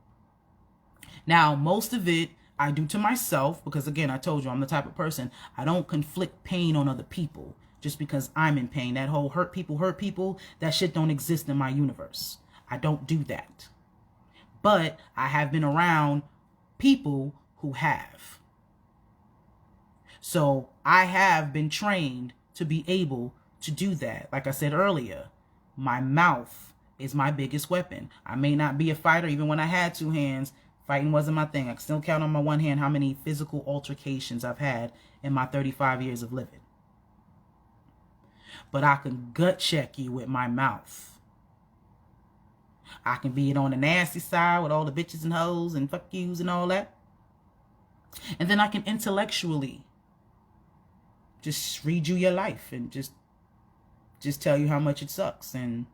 Now, most of it I do to myself because, again, I told you I'm the type of person, I don't conflict pain on other people just because I'm in pain. That whole hurt people, that shit don't exist in my universe. I don't do that. But I have been around people who have. So I have been trained to be able to do that. Like I said earlier, my mouth is my biggest weapon. I may not be a fighter. Even when I had 2 hands, fighting wasn't my thing. I can still count on my one hand how many physical altercations I've had in my 35 years of living. But I can gut check you with my mouth. I can be it on the nasty side with all the bitches and hoes and fuck yous and all that. And then I can intellectually just read you your life and just tell you how much it sucks. And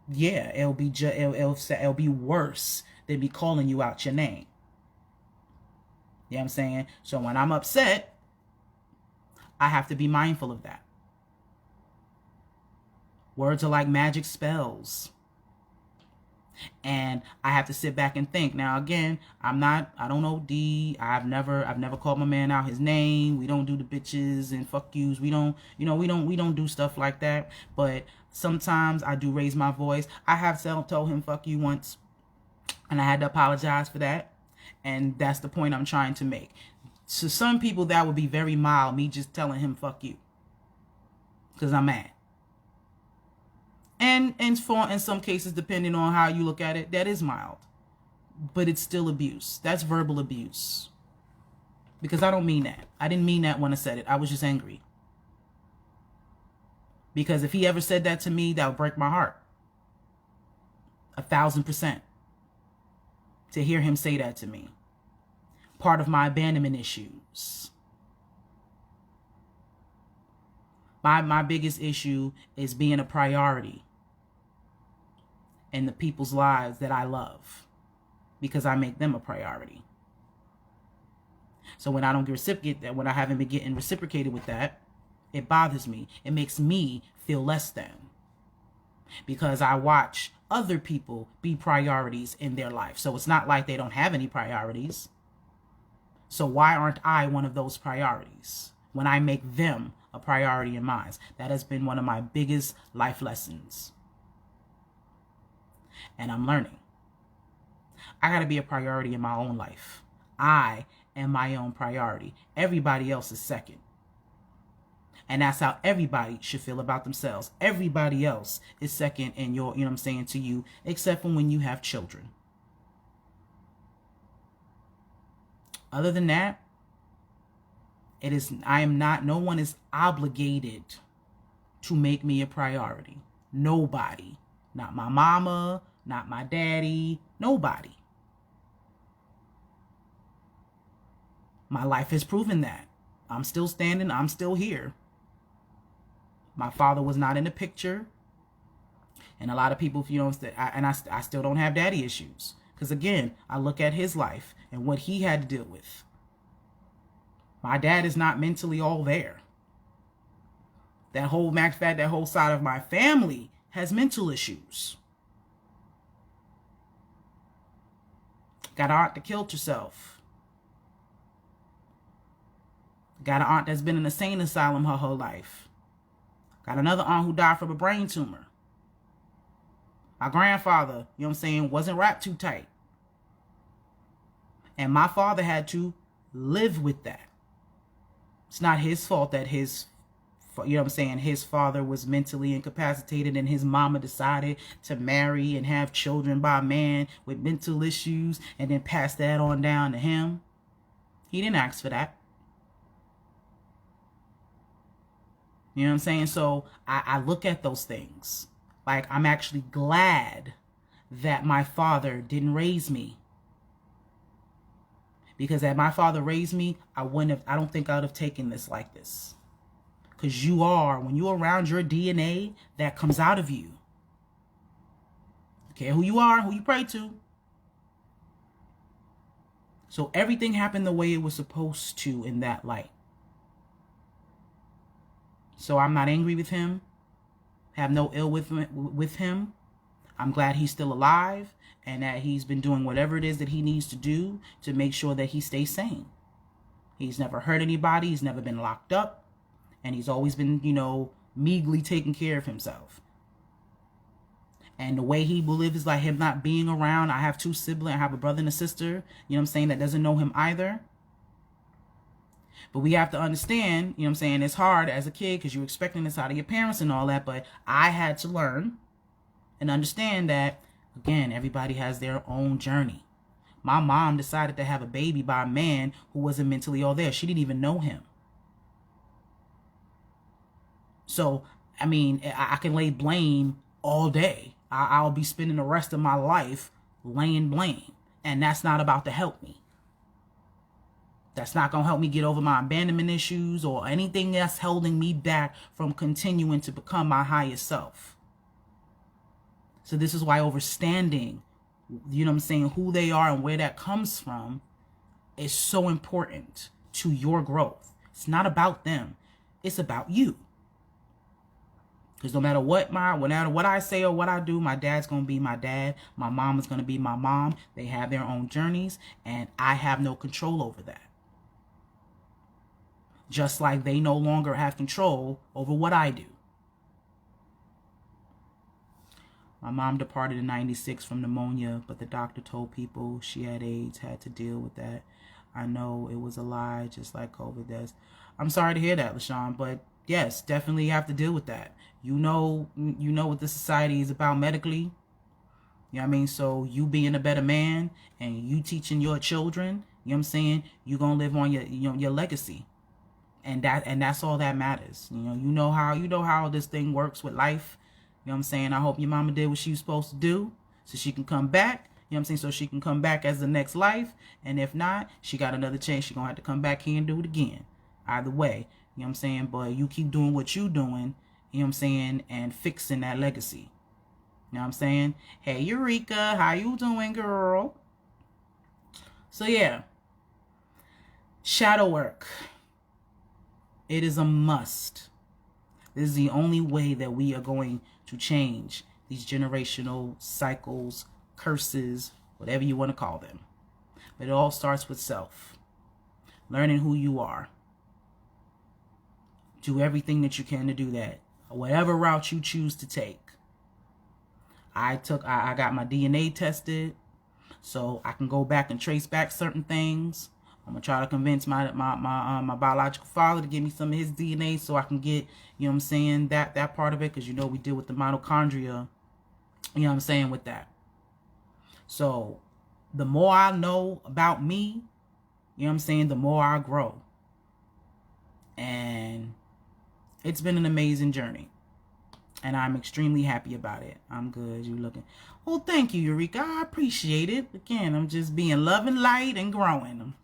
yeah, it'll be worse than me calling you out your name. You know what I'm saying? So when I'm upset, I have to be mindful of that. Words are like magic spells. And I have to sit back and think. Now, again, I don't know D. I've never called my man out his name. We don't do the bitches and fuck yous. We don't do stuff like that. But sometimes I do raise my voice. I have told him fuck you once, and I had to apologize for that. And that's the point I'm trying to make. To some people, that would be very mild, me just telling him fuck you, because I'm mad. And in some cases, depending on how you look at it, that is mild. But it's still abuse. That's verbal abuse. Because I don't mean that. I didn't mean that when I said it. I was just angry. Because if he ever said that to me, that would break my heart. 1,000%. To hear him say that to me. Part of my abandonment issues. My biggest issue is being a priority in the people's lives that I love, because I make them a priority. So when I don't get that, when I haven't been getting reciprocated with that, it bothers me. It makes me feel less than. because I watch other people be priorities in their life. So it's not like they don't have any priorities. So why aren't I one of those priorities when I make them a priority in mine? That has been one of my biggest life lessons. And I'm learning. I got to be a priority in my own life. I am my own priority. Everybody else is second. And that's how everybody should feel about themselves. Everybody else is second in your, to you, except for when you have children. Other than that, no one is obligated to make me a priority. Nobody. Not my mama, not my daddy, nobody. My life has proven that. I'm still standing, I'm still here. My father was not in the picture. And a lot of people, I still don't have daddy issues. Because again, I look at his life and what he had to deal with. My dad is not mentally all there. That whole side of my family has mental issues. Got an aunt that killed herself. Got an aunt that's been in a insane asylum her whole life. Got another aunt who died from a brain tumor. My grandfather, wasn't wrapped too tight. And my father had to live with that. It's not his fault that his father was mentally incapacitated and his mama decided to marry and have children by a man with mental issues and then pass that on down to him. He didn't ask for that. You know what I'm saying? So I look at those things. Like, I'm actually glad that my father didn't raise me. Because had my father raised me, I don't think I would have taken this like this. Because when you're around your DNA, that comes out of you. Okay, who you are, who you pray to. So everything happened the way it was supposed to in that light. So I'm not angry with him. Have no ill with him. I'm glad he's still alive and that he's been doing whatever it is that he needs to do to make sure that he stays sane. He's never hurt anybody. He's never been locked up. And he's always been, meagerly taking care of himself. And the way he will live is like him not being around. I have 2 siblings. I have a brother and a sister, that doesn't know him either. But we have to understand, it's hard as a kid because you're expecting this out of your parents and all that. But I had to learn and understand that, again, everybody has their own journey. My mom decided to have a baby by a man who wasn't mentally all there. She didn't even know him. So, I can lay blame all day. I'll be spending the rest of my life laying blame. And that's not about to help me. That's not going to help me get over my abandonment issues or anything that's holding me back from continuing to become my highest self. So this is why understanding, who they are and where that comes from is so important to your growth. It's not about them. It's about you. Because no matter what I say or what I do, my dad's going to be my dad. My mom is going to be my mom. They have their own journeys and I have no control over that. Just like they no longer have control over what I do. My mom departed in 96 from pneumonia, but the doctor told people she had AIDS, had to deal with that. I know it was a lie, just like COVID does. I'm sorry to hear that, LaShawn, but yes, definitely have to deal with that. You know what the society is about medically. So you being a better man and you teaching your children, you're going to live on your legacy. And that's all that matters. You know how this thing works with life. I hope your mama did what she was supposed to do so she can come back. So she can come back as the next life. And if not, she got another chance. She's going to have to come back here and do it again. Either way, but you keep doing what you doing, and fixing that legacy. Hey, Eureka, how you doing, girl? So yeah, shadow work. It is a must. This is the only way that we are going to change these generational cycles, curses, whatever you want to call them. But it all starts with self. Learning who you are. Do everything that you can to do that. Whatever route you choose to take. I got my DNA tested so I can go back and trace back certain things. I'm gonna try to convince my biological father to give me some of his DNA so I can get, you know what I'm saying, that part of it, because you know we deal with the mitochondria, you know what I'm saying, with that. So the more I know about me, you know what I'm saying, the more I grow. And it's been an amazing journey. And I'm extremely happy about it. I'm good. You looking? Well, thank you, Eureka. I appreciate it. Again, I'm just being love and light and growing.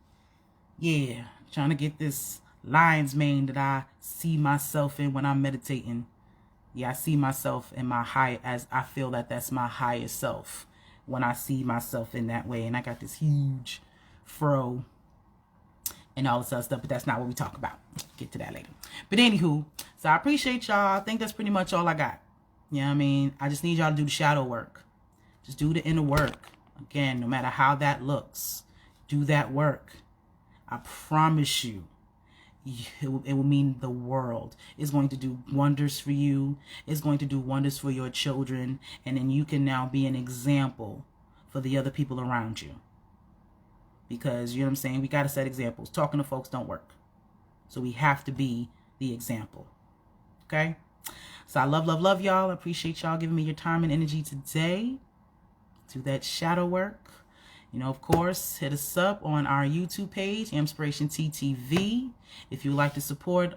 Yeah, trying to get this lion's mane that I see myself in when I'm meditating. Yeah, I see myself in my high, as I feel that that's my highest self when I see myself in that way. And I got this huge fro and all this other stuff, but that's not what we talk about. Get to that later. But anywho, so I appreciate y'all. I think that's pretty much all I got. You know what I mean? I just need y'all to do the shadow work. Just do the inner work. Again, no matter how that looks, do that work. I promise you, it will mean the world. It's going to do wonders for you. It's going to do wonders for your children. And then you can now be an example for the other people around you. Because, you know what I'm saying, we got to set examples. Talking to folks don't work. So we have to be the example. Okay? So I love y'all. I appreciate y'all giving me your time and energy today. Do that shadow work. You know, of course, hit us up on our YouTube page, AMPspirationTTV. If you would like to support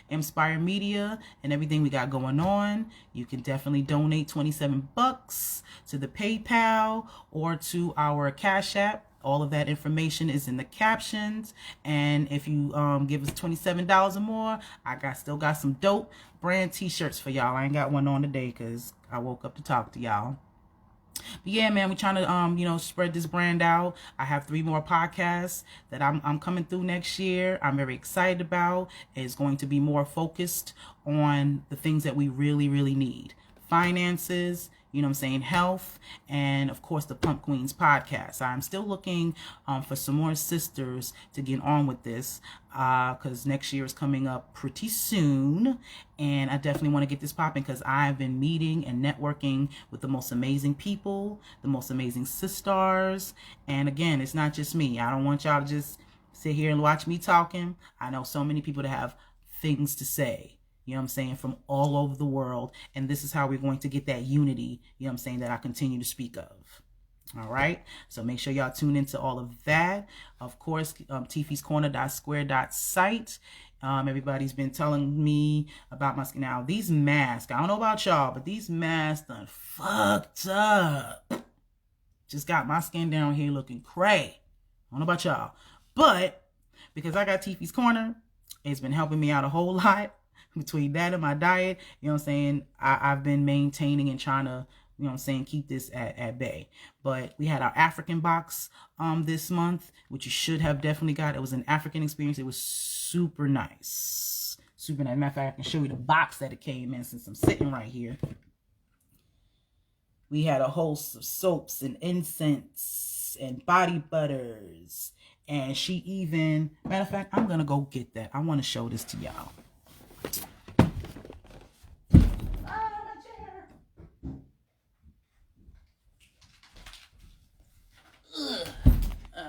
Inspire Media and everything we got going on, you can definitely donate $27 to the PayPal or to our Cash App. All of that information is in the captions. And if you give us $27 or more, I still got some dope brand t-shirts for y'all. I ain't got one on today because I woke up to talk to y'all. But yeah, man, we're trying to spread this brand out. I have 3 more podcasts that I'm coming through next year. I'm very excited about. It's going to be more focused on the things that we really, really need. Finances, you know what I'm saying, health, and of course the PlumpQueen's podcast. I'm still looking for some more sisters to get on with this because next year is coming up pretty soon, and I definitely want to get this popping because I've been meeting and networking with the most amazing people, the most amazing sisters. And again, it's not just me. I don't want y'all to just sit here and watch me talking. I know so many people that have things to say. You know what I'm saying, from all over the world. And this is how we're going to get that unity, you know what I'm saying, that I continue to speak of. All right. So make sure y'all tune into all of that. Of course, TifysCorner.square.site. Everybody's been telling me about my skin. Now, these masks, I don't know about y'all, but these masks done fucked up. Just got my skin down here looking cray. I don't know about y'all. But because I got Tify's Corner, it's been helping me out a whole lot. Between that and my diet, you know what I'm saying, I've been maintaining and trying to, you know what I'm saying, keep this at bay. But we had our African box this month, which you should have definitely got. It was an African experience. It was super nice. Super nice. Matter of fact, I can show you the box that it came in since I'm sitting right here. We had a host of soaps and incense and body butters. And she even, matter of fact, I'm going to go get that. I want to show this to y'all.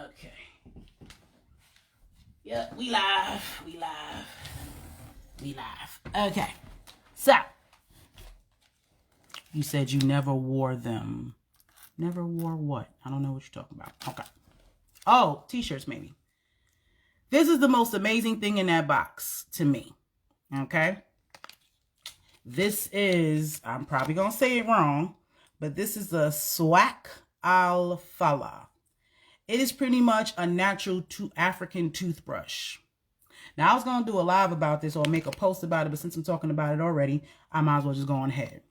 Okay. Yep, we live. Okay. So, you said you never wore them. Never wore what? I don't know what you're talking about. Okay. Oh, t-shirts maybe. This is the most amazing thing in that box to me. Okay. This is, I'm probably going to say it wrong, but this is a Swak al-Fala. It is pretty much a natural African toothbrush. Now, I was going to do a live about this or make a post about it, but since I'm talking about it already, I might as well just go on ahead.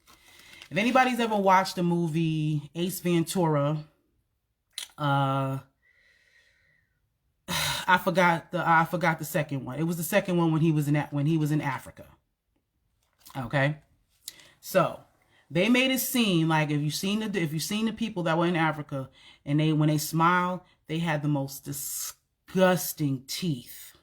If anybody's ever watched the movie Ace Ventura, I forgot the second one. It was the second one when he was in Africa. Okay, so They made it seem like if you've seen the people that were in Africa, and when they smiled, they had the most disgusting teeth.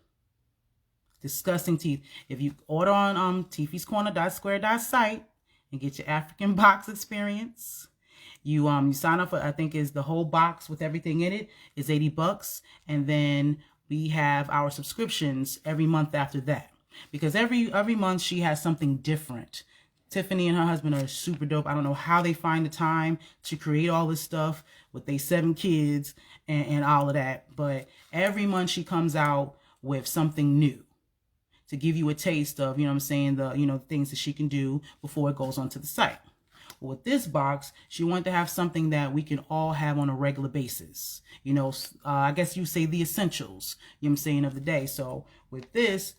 Disgusting teeth. If you order on TFeesCorner.square.site and get your African box experience, you sign up for, I think is the whole box with everything in it is $80, and then we have our subscriptions every month after that, because every month she has something different. Tiffany and her husband are super dope. I don't know how they find the time to create all this stuff with their 7 kids and all of that, but every month she comes out with something new to give you a taste of, you know what I'm saying, the things that she can do before it goes onto the site. With this box, she wanted to have something that we can all have on a regular basis. I guess you say the essentials, you know what I'm saying, of the day. So with this,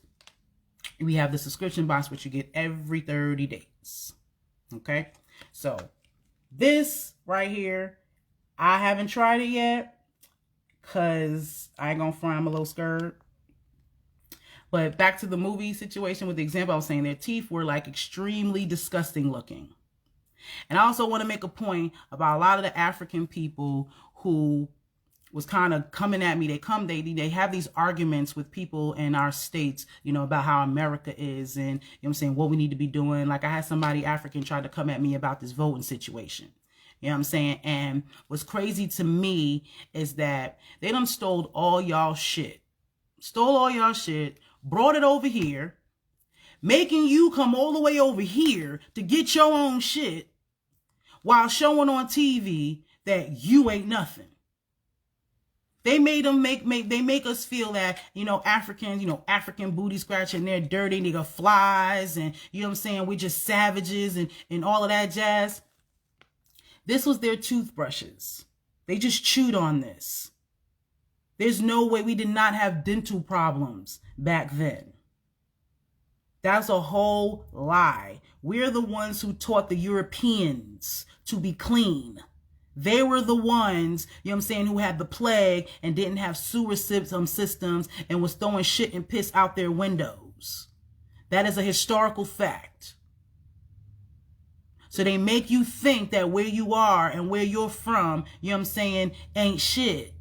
we have the subscription box, which you get every 30 days. Okay. So this right here, I haven't tried it yet because I ain't gonna front, I'm a little scared. But back to the movie situation with the example, I was saying their teeth were like extremely disgusting looking. And I also want to make a point about a lot of the African people who was kind of coming at me. They have these arguments with people in our states, about how America is and, what I'm saying, what we need to be doing. Like I had somebody African try to come at me about this voting situation. You know what I'm saying? And what's crazy to me is that they done stole all y'all shit. Brought it over here, making you come all the way over here to get your own shit, while showing on TV that you ain't nothing. They made them make us feel that, Africans, African booty scratching, they're dirty, they got flies, and you know what I'm saying, we just savages and all of that jazz. This was their toothbrushes. They just chewed on this. There's no way we did not have dental problems back then. That's a whole lie. We're the ones who taught the Europeans to be clean. They were the ones, who had the plague and didn't have sewer systems and was throwing shit and piss out their windows. That is a historical fact. So they make you think that where you are and where you're from, ain't shit.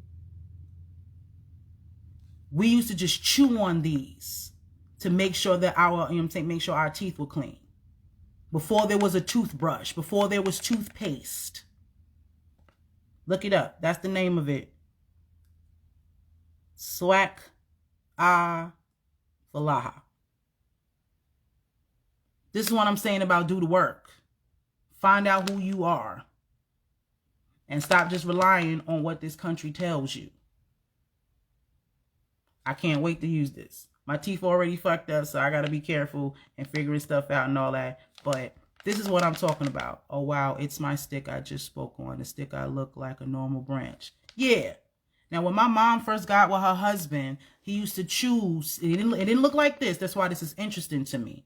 We used to just chew on these to make sure that make sure our teeth were clean. Before there was a toothbrush, before there was toothpaste. Look it up. That's the name of it. Swak Falaha. This is what I'm saying about do the work. Find out who you are. And stop just relying on what this country tells you. I can't wait to use this. My teeth already fucked up, so I got to be careful and figuring stuff out and all that. But this is what I'm talking about. Oh, wow, it's my stick I just spoke on. The stick I look like a normal branch. Yeah. Now, when my mom first got with her husband, he used to choose. It didn't look like this. That's why this is interesting to me.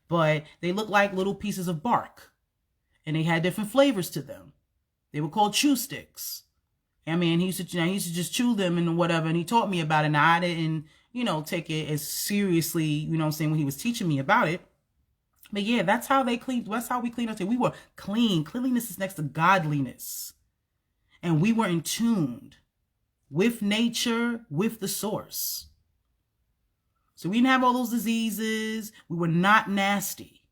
But they look like little pieces of bark. And they had different flavors to them. They were called chew sticks. I mean, he used to just chew them and whatever. And he taught me about it. And I didn't, take it as seriously, when he was teaching me about it. But yeah, that's how we clean our teeth. We were clean. Cleanliness is next to godliness. And we were in tune with nature, with the source. So we didn't have all those diseases. We were not nasty.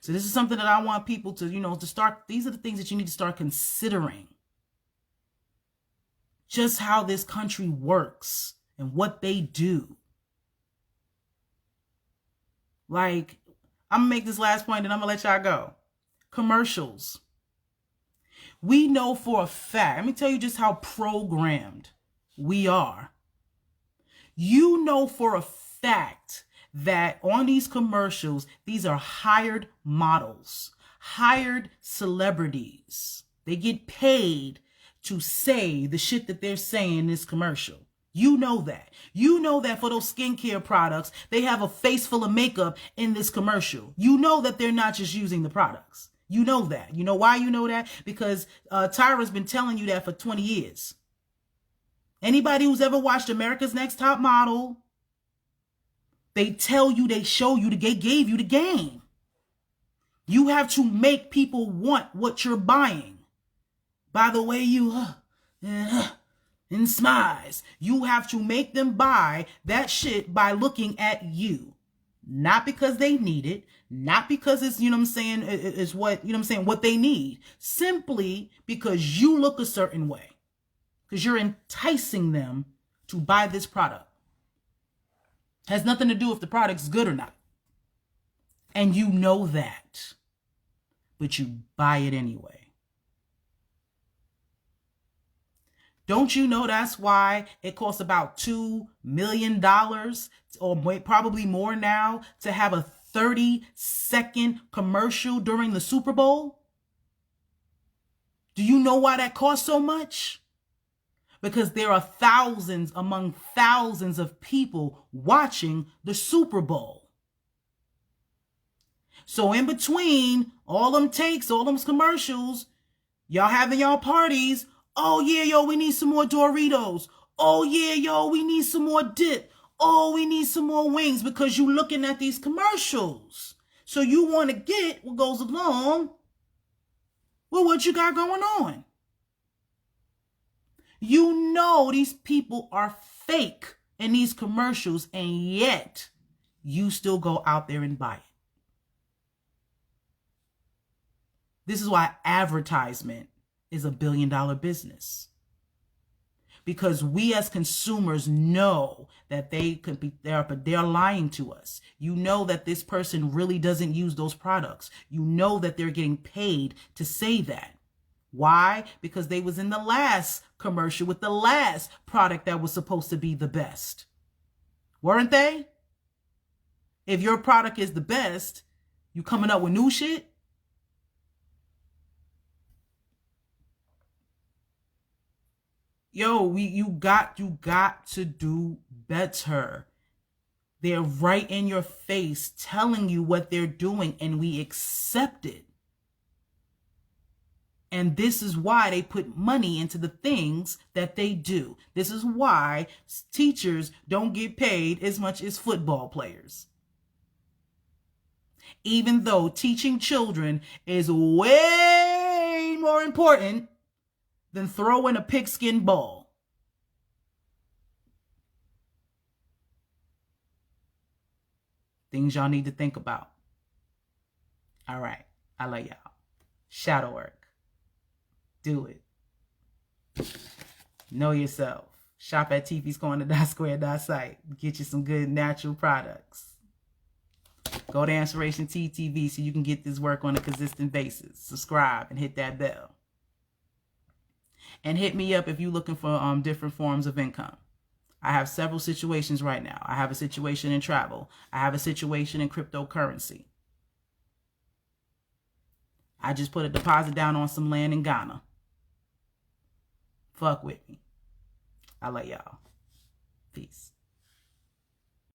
So this is something that I want people to, to start. These are the things that you need to start considering. Just how this country works and what they do. Like, I'm going to make this last point and I'm going to let y'all go. Commercials. We know for a fact, let me tell you just how programmed we are. You know for a fact that on these commercials, these are hired models, hired celebrities. They get paid to say the shit that they're saying in this commercial. You know that. You know that for those skincare products, they have a face full of makeup in this commercial. You know that they're not just using the products. You know that. You know why you know that? Because Tyra's been telling you that for 20 years. Anybody who's ever watched America's Next Top Model, they tell you, they show you, they gave you the game. You have to make people want what you're buying. By the way you and smize. You have to make them buy that shit by looking at you. Not because they need it, not because it's, you know what I'm saying, it's what, you know what I'm saying, what they need. Simply because you look a certain way. Because you're enticing them to buy this product. Has nothing to do if the product's good or not. And you know that. But you buy it anyway. Don't you know that's why it costs about $2 million or probably more now to have a 30-second commercial during the Super Bowl? Do you know why that costs so much? Because there are thousands among thousands of people watching the Super Bowl. So in between all them takes, all them commercials, y'all having y'all parties. Oh, yeah, yo, we need some more Doritos. Oh, yeah, yo, we need some more dip. Oh, we need some more wings, because you looking at these commercials. So you want to get what goes along with what you got going on. You know these people are fake in these commercials, and yet you still go out there and buy it. This is why advertisement is $1 billion business, because we as consumers know that they're lying to us. You know that this person really doesn't use those products. You know that they're getting paid to say that. Why? Because they was in the last commercial with the last product that was supposed to be the best. Weren't they? If your product is the best, you coming up with new shit? Yo, you got to do better. They're right in your face telling you what they're doing, and we accept it. And this is why they put money into the things that they do. This is why teachers don't get paid as much as football players. Even though teaching children is way more important than throwing a pigskin ball. Things y'all need to think about. All right. I love y'all. Shadow work. Do it. Know yourself. Shop at tpscorner.square.site. Get you some good natural products. Go to AMPspirationTTV so you can get this work on a consistent basis. Subscribe and hit that bell. And hit me up if you're looking for different forms of income. I have several situations right now. I have a situation in travel. I have a situation in cryptocurrency. I just put a deposit down on some land in Ghana. Fuck with me. I love y'all. Peace.